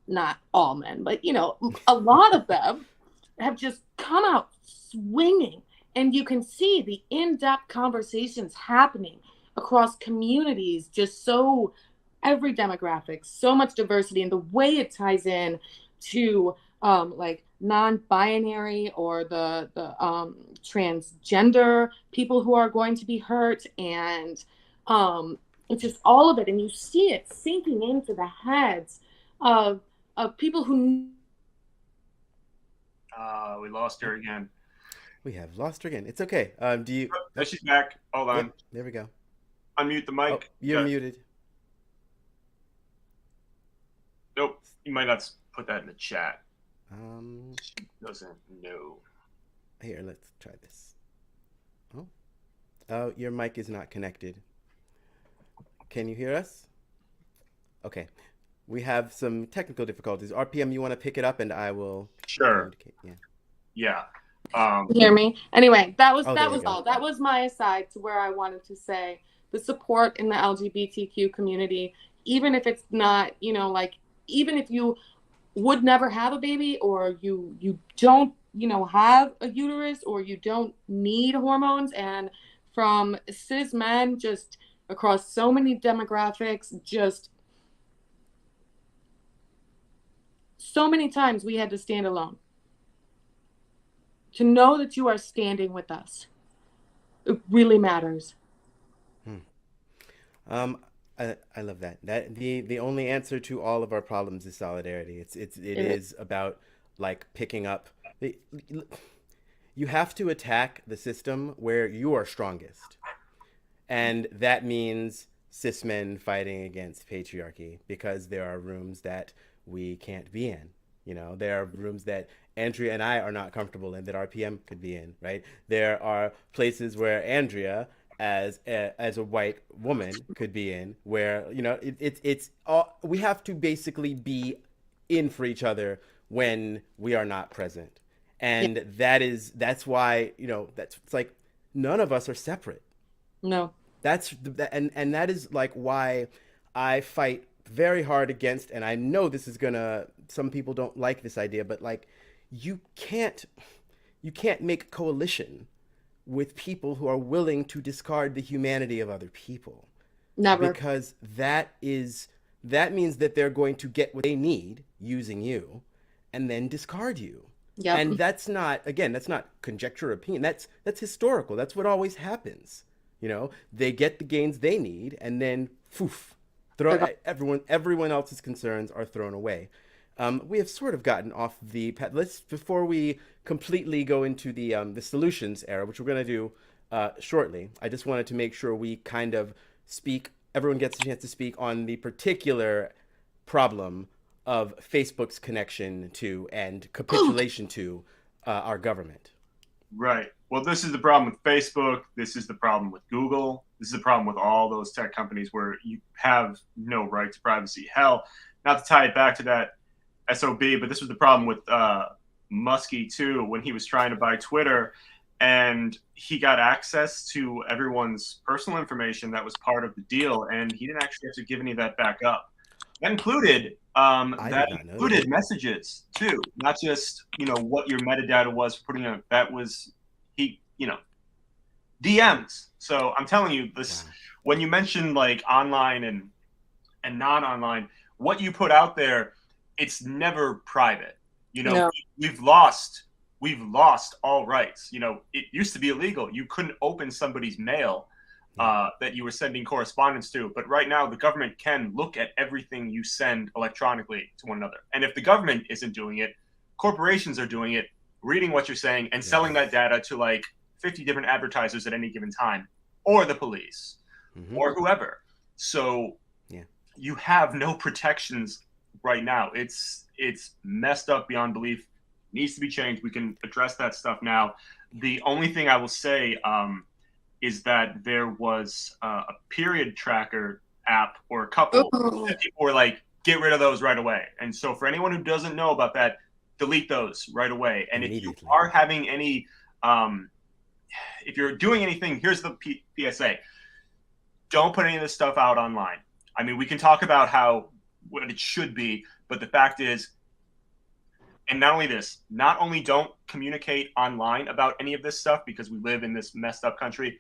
not all men, but, a lot of them have just come out swinging. And you can see the in-depth conversations happening across communities, just so every demographic, so much diversity, and the way it ties in to like non-binary or the transgender people who are going to be hurt, and it's just all of it, and you see it sinking into the heads of people who. We lost her again. We have lost her again. It's okay. Do you? Oh, she's back. Hold on. Yep, there we go. Unmute the mic. Oh, you're muted. Nope. You might not put that in the chat. She doesn't know. Here, let's try this. Oh, your mic is not connected. Can you hear us? Okay. We have some technical difficulties. RPM, you want to pick it up, and I will. Sure. Yeah. Hear me? Anyway, that was all. That was my aside to where I wanted to say the support in the LGBTQ community, even if it's not, even if you would never have a baby, or you don't, have a uterus, or you don't need hormones, and from cis men just across so many demographics, just so many times we had to stand alone. To know that you are standing with us, it really matters. I love that. That the only answer to all of our problems is solidarity. It is about like picking up. You have to attack the system where you are strongest, and that means cis men fighting against patriarchy, because there are rooms that we can't be in. There are rooms that Andrea and I are not comfortable in that RPM could be in, right? There are places where Andrea, as a white woman, could be in, where it's all, we have to basically be in for each other when we are not present, and that's why it's like none of us are separate. No. And that is like why I fight very hard against, and I know this is some people don't like this idea, but like you can't make coalition with people who are willing to discard the humanity of other people. Never. Because that means that they're going to get what they need using you and then discard you. Yep. And that's not conjecture or opinion. That's historical. That's what always happens. They get the gains they need, and then poof, everyone else's concerns are thrown away. We have sort of gotten off the path. Before we completely go into the solutions era, which we're going to do shortly, I just wanted to make sure we kind of everyone gets a chance to speak on the particular problem of Facebook's connection to and capitulation to our government. Right. Well, this is the problem with Facebook. This is the problem with Google. This is the problem with all those tech companies where you have no right to privacy. Hell, not to tie it back to that SOB, but this was the problem with Muskie too, when he was trying to buy Twitter, and he got access to everyone's personal information that was part of the deal, and he didn't actually have to give any of that back up. That included messages too, not just what your metadata was for putting on. That was DMs. So I'm telling you this. Wow. When you mention like online and non-online, what you put out there, it's never private. No. We've lost all rights. It used to be illegal. You couldn't open somebody's mail that you were sending correspondence to. But right now, the government can look at everything you send electronically to one another. And if the government isn't doing it, corporations are doing it, reading what you're saying and selling that data to like 50 different advertisers at any given time, or the police, or whoever. So you have no protections right now. It's messed up beyond belief. Needs to be changed. We can address that stuff now. The only thing I will say is that there was a period tracker app or a couple that people were like get rid of those right away. And so for anyone who doesn't know about that, delete those right away. And if you are having any, if you're doing anything, here's the PSA. Don't put any of this stuff out online. I mean, we can talk about what it should be, but the fact is, and not only this, not only don't communicate online about any of this stuff because we live in this messed up country,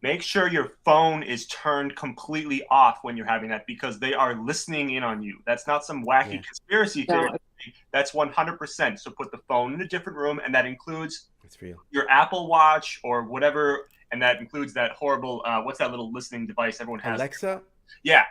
make sure your phone is turned completely off when you're having that because they are listening in on you. That's not some wacky conspiracy theory. That's 100%. So put the phone in a different room, and that includes your Apple Watch or whatever, and that includes that horrible, what's that little listening device everyone has? Alexa? Yeah.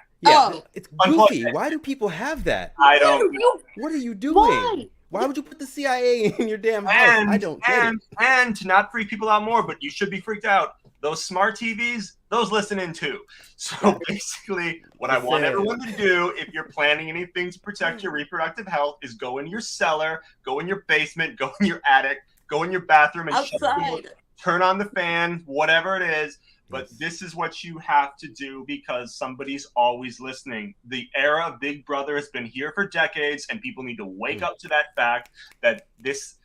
It's goofy. Why do people have that? I don't know. What are you doing? Why would you put the CIA in your damn house? I don't get it. And to not freak people out more, but you should be freaked out. Those smart TVs, those listen in too. So basically, what I want everyone to do, if you're planning anything to protect your reproductive health, is go in your cellar, go in your basement, go in your attic, go in your bathroom, and turn on the fan, whatever it is. But this is what you have to do because somebody's always listening. The era of Big Brother has been here for decades, and people need to wake up to that fact that this,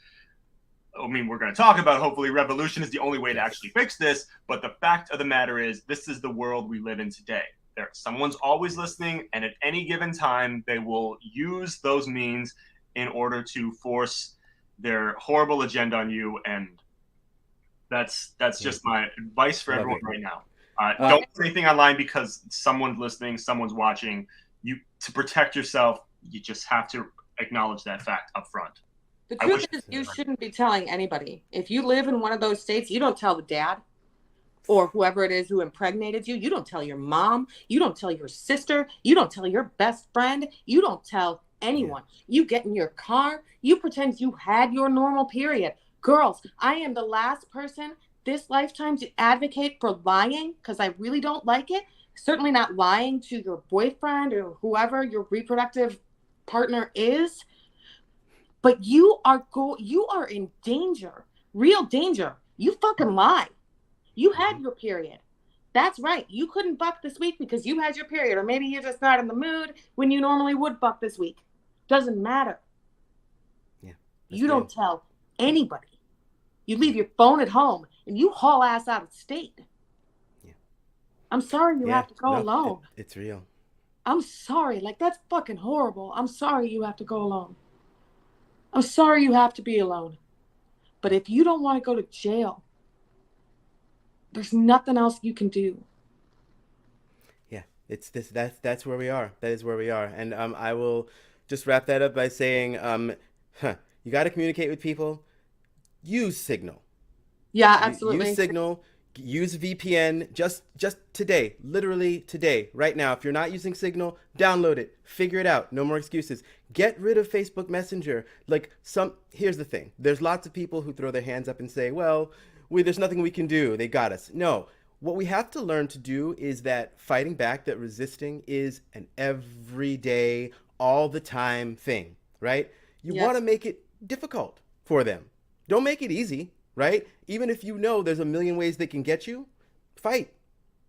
I mean, we're going to talk about hopefully revolution is the only way to actually fix this. But the fact of the matter is this is the world we live in today. Someone's always listening, and at any given time, they will use those means in order to force their horrible agenda on you. And that's just my advice for everyone right now. Don't put anything online because someone's listening, someone's watching. To protect yourself, you just have to acknowledge that fact up front. The truth is you shouldn't be telling anybody. If you live in one of those states, you don't tell the dad or whoever it is who impregnated you. You don't tell your mom. You don't tell your sister. You don't tell your best friend. You don't tell anyone. You get in your car. You pretend you had your normal period. Girls, I am the last person this lifetime to advocate for lying because I really don't like it. Certainly not lying to your boyfriend or whoever your reproductive partner is. But you are in danger, real danger. You fucking lie. You had your period. That's right. You couldn't buck this week because you had your period, or maybe you're just not in the mood when you normally would buck this week. Doesn't matter. Yeah. You don't tell anybody. You leave your phone at home and you haul ass out of state. Yeah. I'm sorry you have to go alone. It's real. I'm sorry. Like, that's fucking horrible. I'm sorry you have to go alone. I'm sorry you have to be alone. But if you don't want to go to jail, there's nothing else you can do. Yeah, that's where we are. That is where we are. And I will just wrap that up by saying you got to communicate with people. Use Signal. Yeah, absolutely. Use Signal. Use VPN. Just today, literally today, right now. If you're not using Signal, download it. Figure it out. No more excuses. Get rid of Facebook Messenger. Here's the thing. There's lots of people who throw their hands up and say, well, there's nothing we can do. They got us. No. What we have to learn to do is that fighting back, that resisting is an everyday, all the time thing, right? You want to make it difficult for them. Don't make it easy, right? Even if you know there's a million ways they can get you, fight.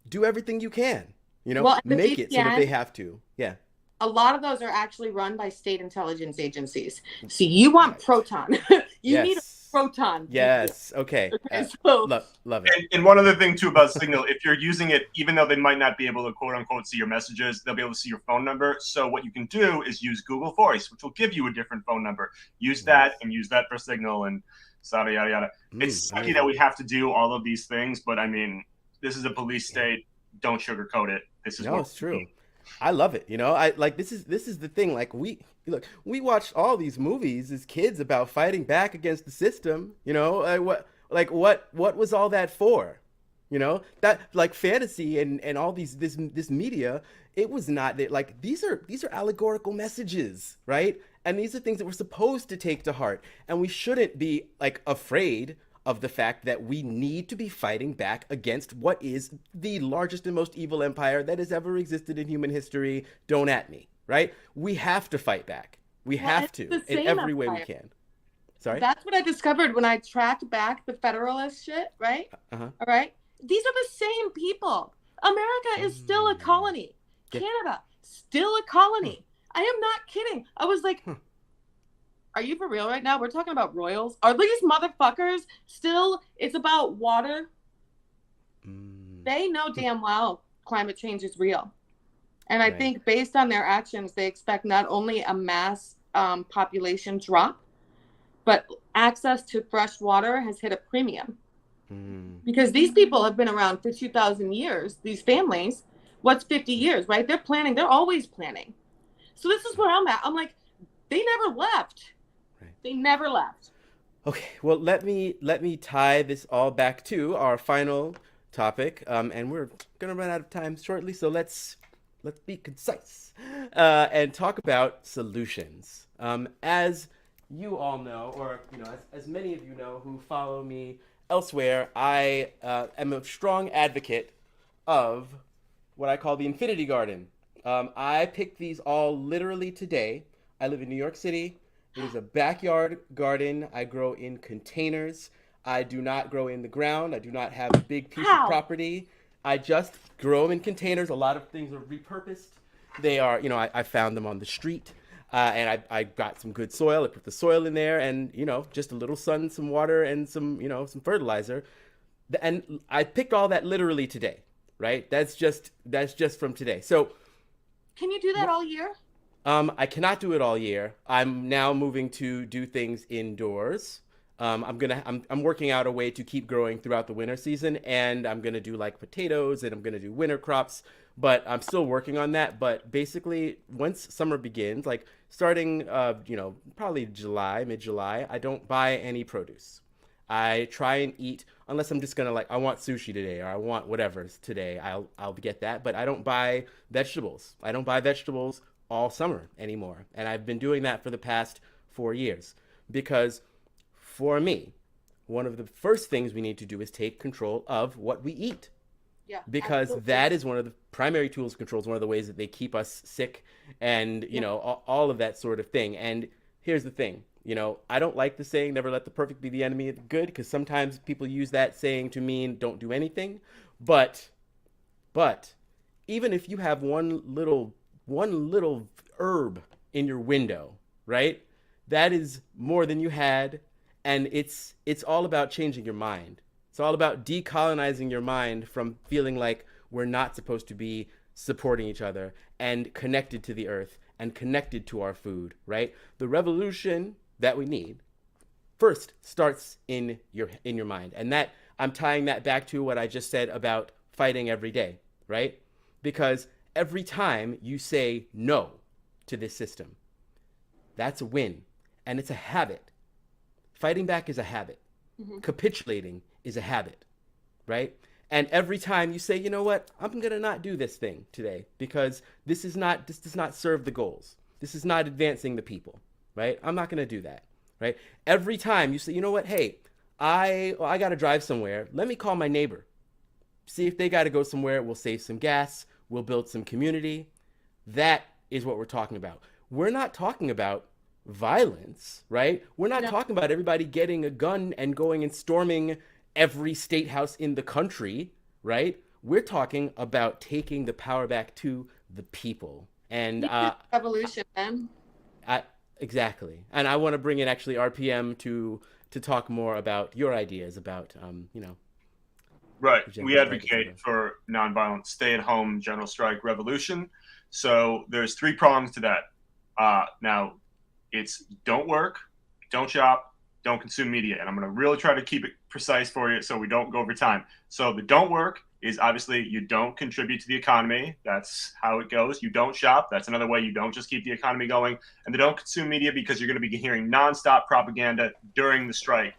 Do everything you can. Make it so that they have to. Yeah. A lot of those are actually run by state intelligence agencies. So you want Proton. You need a Proton. Yes. Okay. So, love it. And one other thing, too, about Signal, if you're using it, even though they might not be able to, quote unquote, see your messages, they'll be able to see your phone number. So what you can do is use Google Voice, which will give you a different phone number. Use that and use that for Signal and yada, yada, yada. It's sucky that we have to do all of these things, but I mean, this is a police state. Don't sugarcoat it. This is it's true. I love it. This is the thing. Like we watched all these movies as kids about fighting back against the system. What was all that for? That like fantasy and all this media. It was not like these are allegorical messages, right? And these are things that we're supposed to take to heart. And we shouldn't be like afraid of the fact that we need to be fighting back against what is the largest and most evil empire that has ever existed in human history. Don't at me, right? We have to fight back. We have to in every way we can. Sorry? That's what I discovered when I tracked back the Federalist shit, right? All right? These are the same people. America is still a colony. Canada, still a colony. I am not kidding. I was like, are you for real right now? We're talking about royals. Are these motherfuckers still? It's about water. They know damn well climate change is real. And I Right. think based on their actions, they expect not only a mass population drop, but access to fresh water has hit a premium. Because these people have been around for 2,000 years, these families. What's 50 years, right? They're planning. They're always planning. So this is where I'm at. I'm like, they never left. Right. They never left. Okay, well, let me tie this all back to our final topic, and we're gonna run out of time shortly, so let's be concise and talk about solutions. As you all know, or as many of you know who follow me elsewhere, I am a strong advocate of what I call the Infinity Garden. I picked these all literally today. I live in New York City. It is a backyard garden. I grow in containers. I do not grow in the ground. I do not have a big piece of property. I just grow them in containers. A lot of things are repurposed. They are, I found them on the street. And I got some good soil. I put the soil in there and, just a little sun, some water, and some fertilizer. And I picked all that literally today, right? That's just from today. So can you do that all year? I cannot do it all year. I'm now moving to do things indoors. I'm working out a way to keep growing throughout the winter season, and I'm gonna do like potatoes, and I'm gonna do winter crops. But I'm still working on that. But basically, once summer begins, like starting, probably July, mid-July, I don't buy any produce. I try and eat unless I'm just gonna I want sushi today or I want whatever today. I'll get that, but I don't buy vegetables. I don't buy vegetables all summer anymore. And I've been doing that for the past 4 years because for me, one of the first things we need to do is take control of what we eat. Yeah. Because absolutely. that is one of the primary tools of control. It's one of the ways that they keep us sick and, all of that sort of thing. And here's the thing, I don't like the saying, never let the perfect be the enemy of the good, because sometimes people use that saying to mean don't do anything. But even if you have one little herb in your window, right? That is more than you had, and it's all about changing your mind. It's all about decolonizing your mind from feeling like we're not supposed to be supporting each other and connected to the earth and connected to our food, right? The revolution that we need first starts in your mind. And that I'm tying that back to what I just said about fighting every day, right? Because every time you say no to this system, that's a win. And it's a habit. Fighting back is a habit. Capitulating is a habit, right? And every time you say, you know what, I'm going to not do this thing today because this does not serve the goals. This is not advancing the people, right? I'm not going to do that, right? Every time you say, you know what, hey, I got to drive somewhere. Let me call my neighbor. See if they got to go somewhere. We'll save some gas. We'll build some community. That is what we're talking about. We're not talking about violence, right? We're not talking about everybody getting a gun and going and storming every state house in the country, right? We're talking about taking the power back to the people. And revolution, man. Exactly. And I want to bring in actually RPM to talk more about your ideas about Right. We advocate for nonviolent stay-at-home general strike revolution. So there's 3 prongs to that. Now, it's don't work, don't shop, don't consume media. And I'm going to really try to keep it precise for you so we don't go over time. So the don't work is obviously you don't contribute to the economy. That's how it goes. You don't shop. That's another way you don't just keep the economy going. And they don't consume media because you're going to be hearing nonstop propaganda during the strike.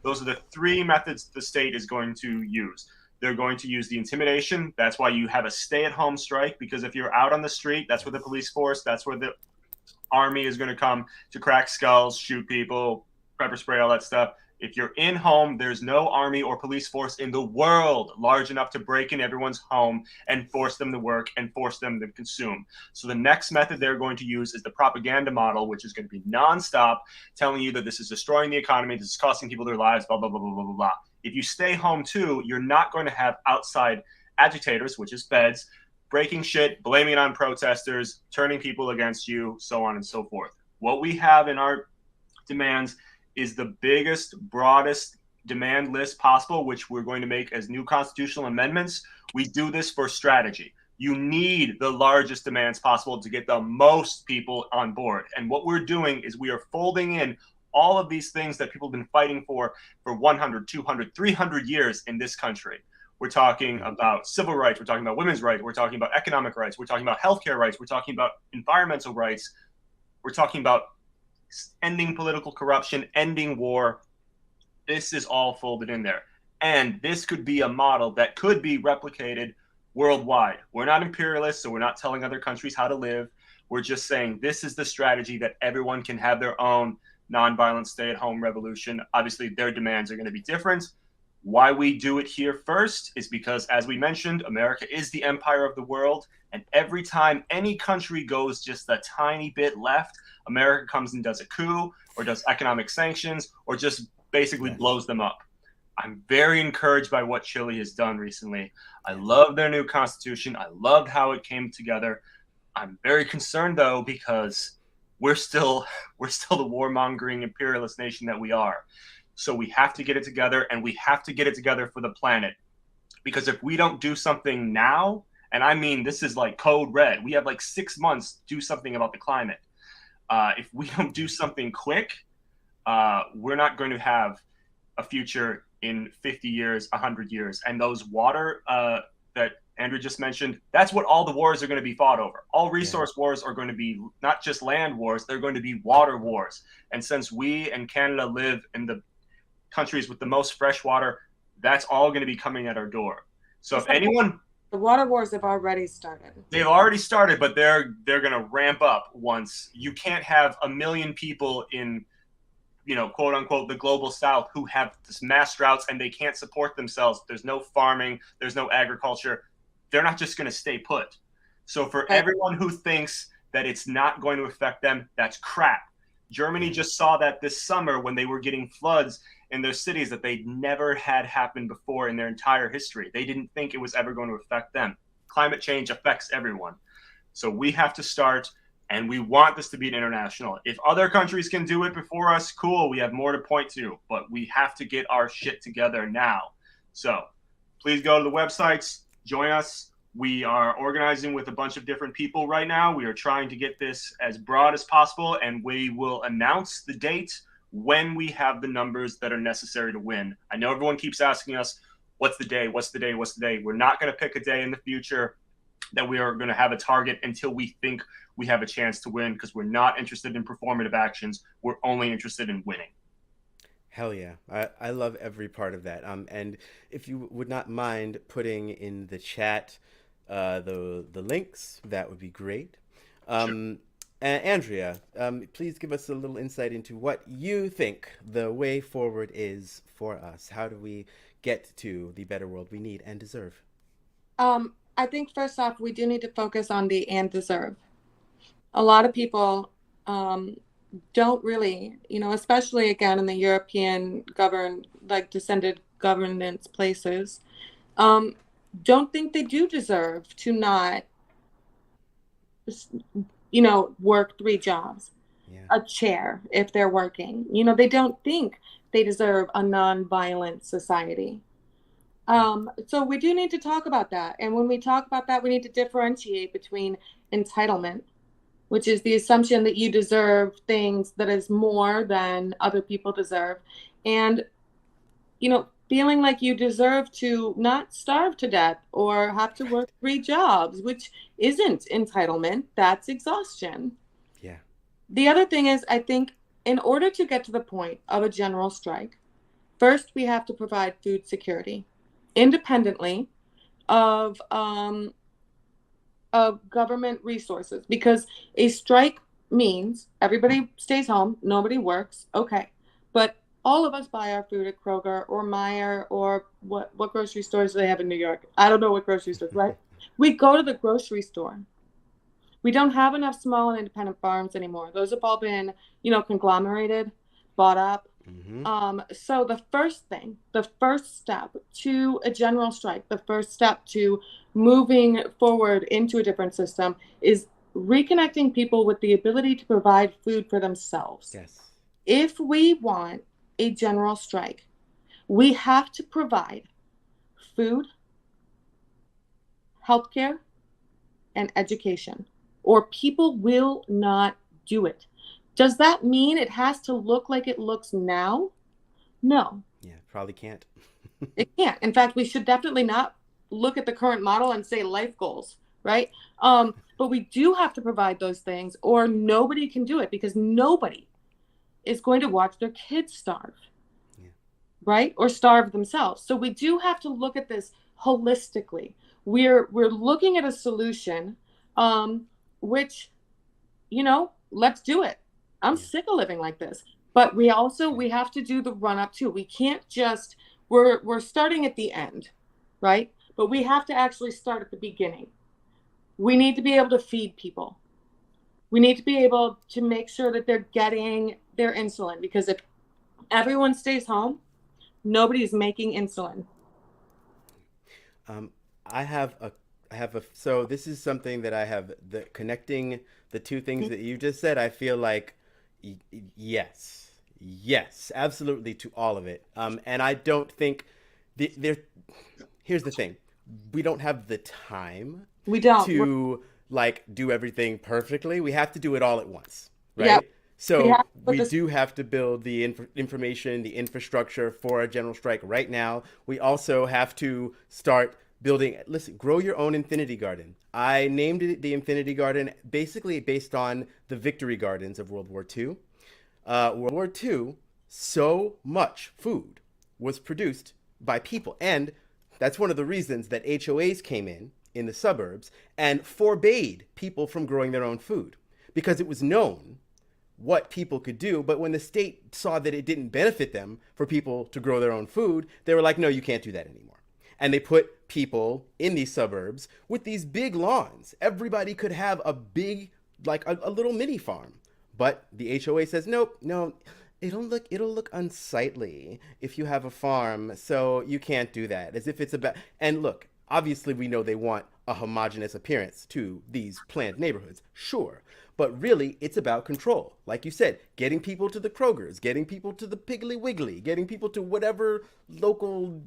Those are the 3 methods the state is going to use. They're going to use the intimidation. That's why you have a stay-at-home strike, because if you're out on the street, that's where the police force, that's where the army is going to come to crack skulls, shoot people, pepper spray, all that stuff. If you're in home, there's no army or police force in the world large enough to break in everyone's home and force them to work and force them to consume. So the next method they're going to use is the propaganda model, which is going to be nonstop, telling you that this is destroying the economy, this is costing people their lives, blah, blah, blah, blah, blah, blah, blah. If you stay home too, you're not going to have outside agitators, which is feds, breaking shit, blaming it on protesters, turning people against you, so on and so forth. What we have in our demands is the biggest, broadest demand list possible, which we're going to make as new constitutional amendments. We do this for strategy. You need the largest demands possible to get the most people on board. And what we're doing is we are folding in all of these things that people have been fighting for 100, 200, 300 years in this country. We're talking about civil rights. We're talking about women's rights. We're talking about economic rights. We're talking about healthcare rights. We're talking about environmental rights. We're talking about ending political corruption, ending war. This is all folded in there. And this could be a model that could be replicated worldwide. We're not imperialists, so we're not telling other countries how to live. We're just saying this is the strategy that everyone can have their own nonviolent stay-at-home revolution. Obviously, their demands are going to be different. Why we do it here first is because, as we mentioned, America is the empire of the world. And every time any country goes just a tiny bit left, America comes and does a coup or does economic sanctions or just basically blows them up. I'm very encouraged by what Chile has done recently. I love their new constitution. I loved how it came together. I'm very concerned, though, because we're still the warmongering imperialist nation that we are. So we have to get it together, and we have to get it together for the planet. Because if we don't do something now, and I mean this is like code red, we have like 6 months to do something about the climate. If we don't do something quick, we're not going to have a future in 50 years, 100 years. And those water that Andrew just mentioned, that's what all the wars are going to be fought over. All resource wars are going to be not just land wars, they're going to be water wars. And since we and Canada live in the countries with the most fresh water, that's all going to be coming at our door. So if anyone... The water wars have already started. They've already started, but they're going to ramp up once. You can't have 1 million people in, quote unquote, the global south who have this mass droughts and they can't support themselves. There's no farming. There's no agriculture. They're not just going to stay put. So for everyone who thinks that it's not going to affect them, that's crap. Germany just saw that this summer when they were getting floods in their cities that they never had happened before in their entire history. They didn't think it was ever going to affect them. Climate change affects everyone. So we have to start, and we want this to be an international. If other countries can do it before us, cool, we have more to point to, but we have to get our shit together now. So please go to the websites, join us. We are organizing with a bunch of different people right now. We are trying to get this as broad as possible, and we will announce the date when we have the numbers that are necessary to win. I know everyone keeps asking us, what's the day? What's the day? What's the day? We're not going to pick a day in the future that we are going to have a target until we think we have a chance to win, because we're not interested in performative actions. We're only interested in winning. Hell yeah. I love every part of that. And if you would not mind putting in the chat the links, that would be great. Sure. Andrea, please give us a little insight into what you think the way forward is for us. How do we get to the better world we need and deserve? I think first off, we do need to focus on the and deserve. A lot of people don't really, especially again in the European descended governance places, don't think they do deserve to not work 3 jobs, a chair if they're working. They don't think they deserve a non-violent society. So we do need to talk about that. And when we talk about that, we need to differentiate between entitlement, which is the assumption that you deserve things that is more than other people deserve, and, feeling like you deserve to not starve to death or have to work 3 jobs, which isn't entitlement, that's exhaustion. Yeah. The other thing is, I think in order to get to the point of a general strike, first we have to provide food security independently of government resources, because a strike means everybody stays home, nobody works, okay, but all of us buy our food at Kroger or Meijer or what grocery stores do they have in New York? I don't know what grocery stores, right? We go to the grocery store. We don't have enough small and independent farms anymore. Those have all been, conglomerated, bought up, Mm-hmm. So the first step to a general strike, the first step to moving forward into a different system is reconnecting people with the ability to provide food for themselves. Yes. If we want a general strike, we have to provide food, healthcare, and education, or people will not do it. Does that mean it has to look like it looks now? No, Yeah, probably can't. it can't. In fact, we should definitely not look at the current model and say life goals, right? But we do have to provide those things, or nobody can do it because nobody is going to watch their kids starve, Yeah. right? Or starve themselves. So we do have to look at this holistically. We're looking at a solution, which, let's do it. I'm Yeah. sick of living like this. But we have to do the run up too. We can't just we're starting at the end, right? But we have to actually start at the beginning. We need to be able to feed people. We need to be able to make sure that they're getting their insulin, because if everyone stays home, nobody's making insulin. Um, I have a, so this is something that I have, the connecting the two things that you just said. I feel like, yes, yes, absolutely to all of it. And I don't think there. Here's the thing: we don't have the time We don't. to like do everything perfectly. We have to do it all at once, Yeah, right? we have So to put we this. do have to build the information, the infrastructure for a general strike right now. We also have to start building. Listen, grow your own infinity garden. I named it the Infinity Garden basically based on the Victory Gardens of World War II. World War II, so much food was produced by people, and that's one of the reasons that HOAs came in the suburbs and forbade people from growing their own food, because it was known what people could do. But when the state saw that it didn't benefit them for people to grow their own food, they were like, no, you can't do that anymore. And they put people in these suburbs with these big lawns. Everybody could have a big, like a little mini farm. But the HOA says, nope, no, it'll look unsightly if you have a farm, so you can't do that. As if it's about, and look, obviously we know they want a homogenous appearance to these planned neighborhoods, sure. But really, it's about control. Like you said, getting people to the Krogers, getting people to the Piggly Wiggly, getting people to whatever local,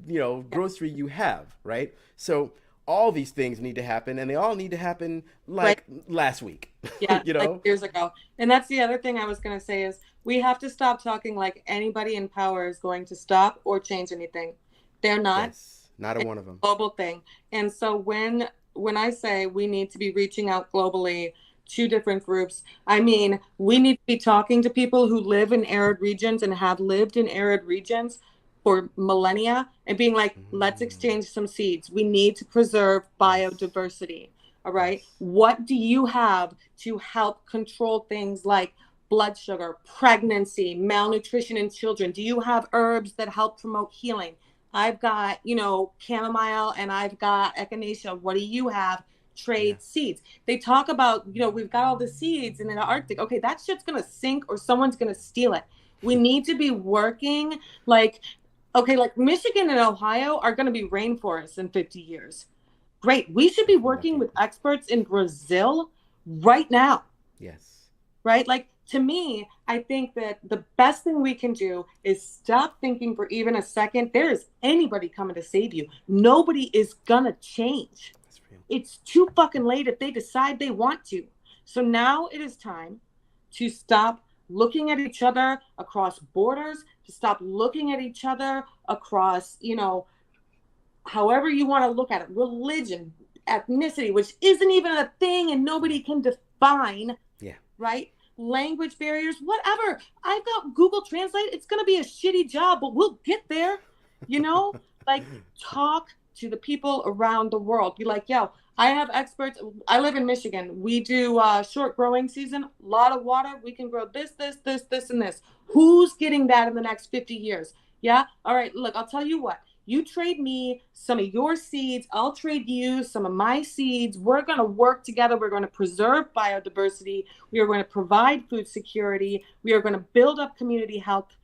grocery you have, right? So all these things need to happen, and they all need to happen Right. like last week, Yeah, you like know? years ago. And that's the other thing I was going to say is we have to stop talking like anybody in power is going to stop or change anything. They're not. Yes, not a It's one of them. a global thing. And so when I say we need to be reaching out globally to different groups, I mean, we need to be talking to people who live in arid regions and have lived in arid regions for millennia and being like, let's Mm, exchange some seeds. We need to preserve yes, biodiversity. All right. yes, What do you have to help control things like blood sugar, pregnancy, malnutrition in children? Do you have herbs that help promote healing? I've got, chamomile and I've got echinacea. What do you have? yeah, Trade seeds. They talk about, we've got all the seeds in the Arctic. Okay, that shit's going to sink or someone's going to steal it. We need to be working like, okay, like Michigan and Ohio are going to be rainforests in 50 years. Great. We should be definitely working lucky. with experts in Brazil right now, Yes, right? Like to me, I think that the best thing we can do is stop thinking for even a second there is anybody coming to save you. Nobody is gonna change. that's real. It's too fucking late if they decide they want to. So now it is time to stop looking at each other across borders, to stop looking at each other across, however you want to look at it, religion, ethnicity, which isn't even a thing and nobody can define, Yeah, right? Language barriers, whatever. I've got Google Translate. It's going to be a shitty job, but we'll get there, you know? Like, talk to the people around the world. Be like, yo, I have experts. I live in Michigan. We do short growing season, a lot of water. We can grow this, and this. Who's getting that in the next 50 years? Yeah. All right. Look, I'll tell you what. You trade me some of your seeds. I'll trade you some of my seeds. We're going to work together. We're going to preserve biodiversity. We are going to provide food security. We are going to build up community health,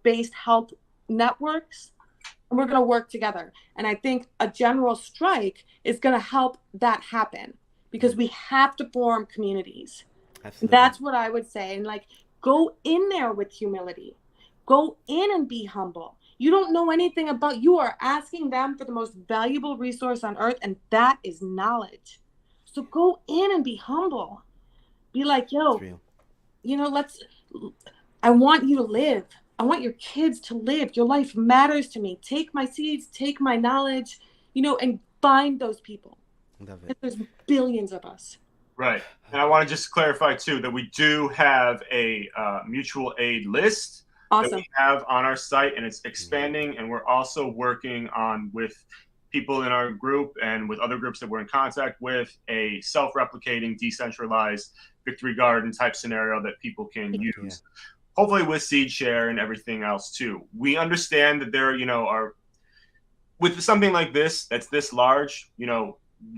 based health networks, and we're going to work together. And I think a general strike is going to help that happen because we have to form communities. Absolutely. That's what I would say. And like, go in there with humility. Go in and be humble. You don't know anything about, you are asking them for the most valuable resource on earth, and that is knowledge. So go in and be humble. Be like, yo, I want you to live. I want your kids to live. Your life matters to me. Take my seeds, take my knowledge, and find those people. Love it. There's billions of us. Right. And I want to just clarify, too, that we do have a mutual aid list that we have on our site, and it's expanding. And we're also working on, with people in our group and with other groups that we're in contact with, a self-replicating, decentralized Victory Garden type scenario that people can use. Hopefully with seed share and everything else too. We understand that there, are, with something like this, that's this large,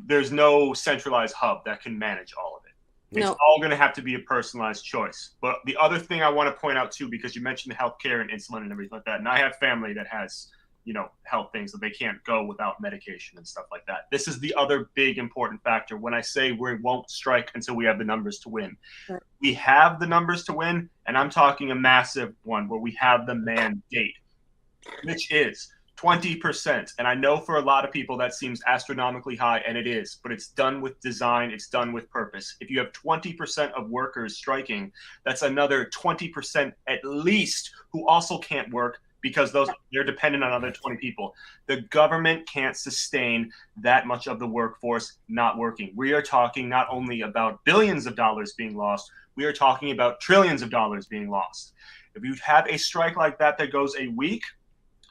there's no centralized hub that can manage all of it. It's all going to have to be a personalized choice. But the other thing I want to point out too, because you mentioned healthcare and insulin and everything like that, and I have family that has, health things that they can't go without medication and stuff like that. This is the other big important factor when I say we won't strike until we have the numbers to win. Right. We have the numbers to win, and I'm talking a massive one where we have the mandate, which is 20%. And I know for a lot of people that seems astronomically high, and it is, but it's done with design, it's done with purpose. If you have 20% of workers striking, that's another 20% at least who also can't work, because they're dependent on other 20 people. The government can't sustain that much of the workforce not working. We are talking not only about billions of dollars being lost, we are talking about trillions of dollars being lost. If you have a strike like that goes a week,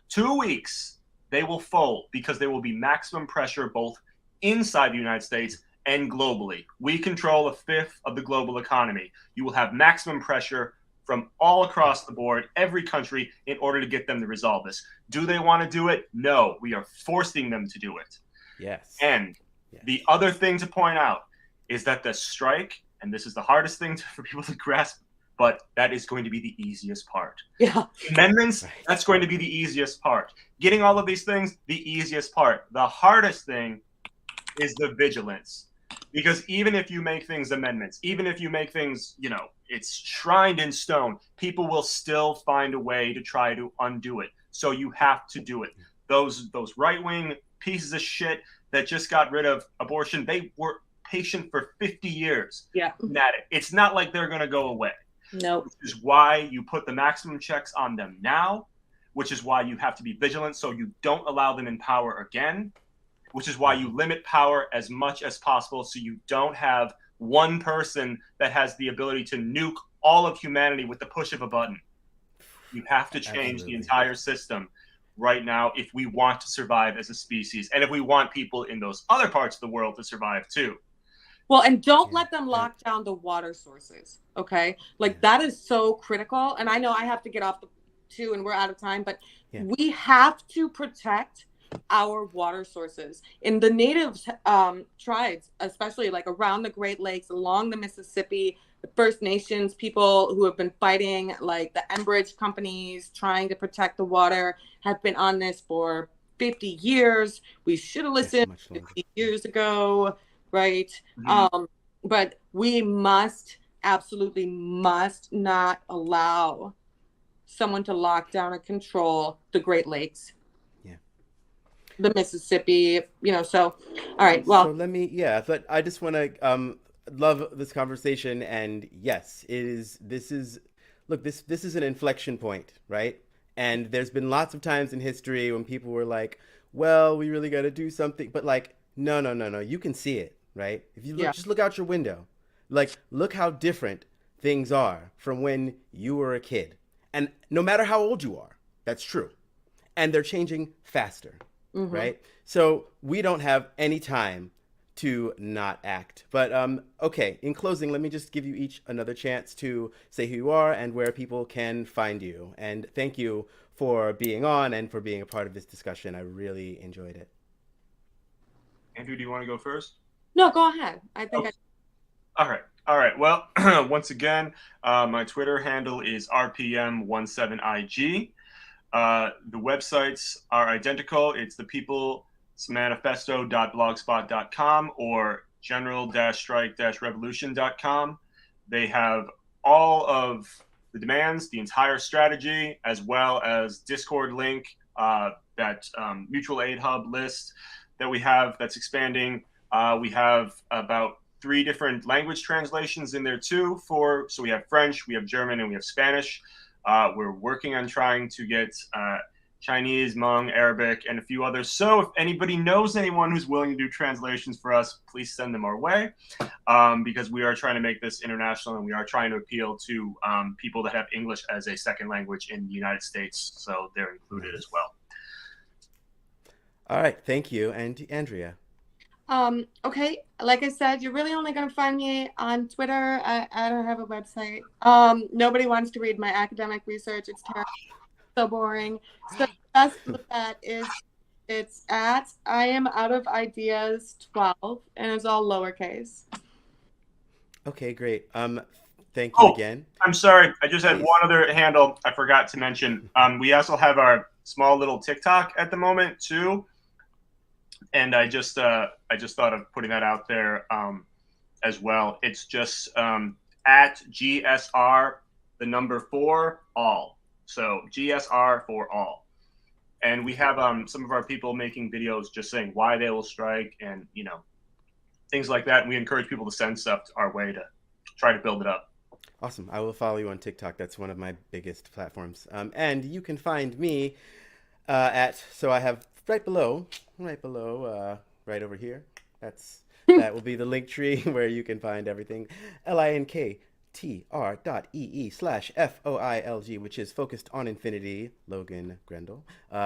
2 weeks, they will fold because there will be maximum pressure both inside the United States and globally. We control a fifth of the global economy. You will have maximum pressure from all across the board, every country, in order to get them to resolve this. Do they want to do it? No, we are forcing them to do it. Yes. And the other thing to point out is that the strike, and this is the hardest thing for people to grasp, but that is going to be the easiest part. Yeah. Amendments, that's going to be the easiest part. Getting all of these things, the easiest part. The hardest thing is the vigilance. Because even if you make things amendments, even if you make things, it's shrined in stone, people will still find a way to try to undo it. So you have to do it. Those right-wing pieces of shit that just got rid of abortion, they were patient for 50 years. Yeah. It's not like they're going to go away. No. Which is why you put the maximum checks on them now, which is why you have to be vigilant so you don't allow them in power again, which is why you limit power as much as possible so you don't have one person that has the ability to nuke all of humanity with the push of a button. You have to change the entire system right now if we want to survive as a species and if we want people in those other parts of the world to survive too. Well, and don't let them lock down the water sources, okay? Like that is so critical. And I know I have to get off too, and we're out of time, but we have to protect our water sources. In the native tribes, especially like around the Great Lakes, along the Mississippi, the First Nations people who have been fighting, like the Enbridge companies trying to protect the water, have been on this for 50 years. We should have listened 50 years ago, right? Mm-hmm. But we absolutely must not allow someone to lock down and control the Great Lakes, the Mississippi, so all right, well, so let me but I just want to love this conversation, and yes, this is an inflection point, right? And there's been lots of times in history when people were like, well, we really got to do something, but like no, you can see it, right? If you just look out your window, like look how different things are from when you were a kid, and no matter how old you are, that's true, and they're changing faster. Mm-hmm. Right? So we don't have any time to not act. But okay, in closing, let me just give you each another chance to say who you are and where people can find you. And thank you for being on and for being a part of this discussion. I really enjoyed it. Andrew, do you want to go first? No, go ahead. I think All right. All right. Well, once again, my Twitter handle is RPM17IG. The websites are identical. It's the peoplesmanifesto.blogspot.com or general-strike-revolution.com. They have all of the demands, the entire strategy, as well as Discord link, that mutual aid hub list that we have that's expanding. We have about 3 different language translations in there too. So we have French, we have German, and we have Spanish. We're working on trying to get Chinese, Hmong, Arabic, and a few others. So if anybody knows anyone who's willing to do translations for us, please send them our way, because we are trying to make this international, and we are trying to appeal to people that have English as a second language in the United States. So they're included as well. All right, thank you. And Andrea. Okay, like I said, you're really only going to find me on Twitter. I don't have a website. Nobody wants to read my academic research. It's terrible, so boring. So the best look at is it's at I am out of ideas 12, and it's all lowercase. Okay, great. Thank you again. I'm sorry. I just had Please. one other handle I forgot to mention. We also have our small little TikTok at the moment too. And I just thought of putting that out there as well. It's just at GSR the number 4 all. So GSR for all. And we have some of our people making videos just saying why they will strike and things like that. And we encourage people to send stuff our way to try to build it up. Awesome. I will follow you on TikTok. That's one of my biggest platforms. And you can find me so I have right below, right over here. That will be the link tree where you can find everything. linktr.ee/FOILG, which is Focused on Infinity, Logan Grendel.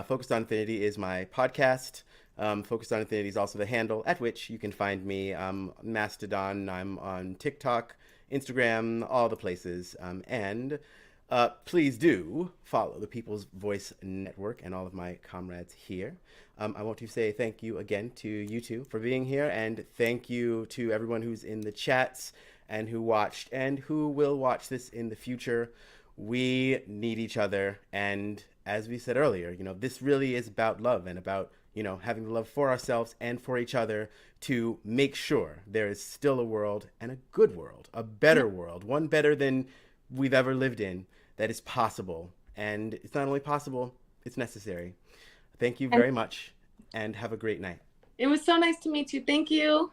Focused on Infinity is my podcast. Focused on Infinity is also the handle at which you can find me. Mastodon, I'm on TikTok, Instagram, all the places. And please do follow the People's Voice Network and all of my comrades here. I want to say thank you again to you two for being here, and thank you to everyone who's in the chats and who watched and who will watch this in the future. We need each other, and as we said earlier, this really is about love and about, having the love for ourselves and for each other to make sure there is still a world, and a good world, a better world, one better than we've ever lived in, that is possible. And it's not only possible, it's necessary. Thank you very much, and have a great night. It was so nice to meet you. Thank you.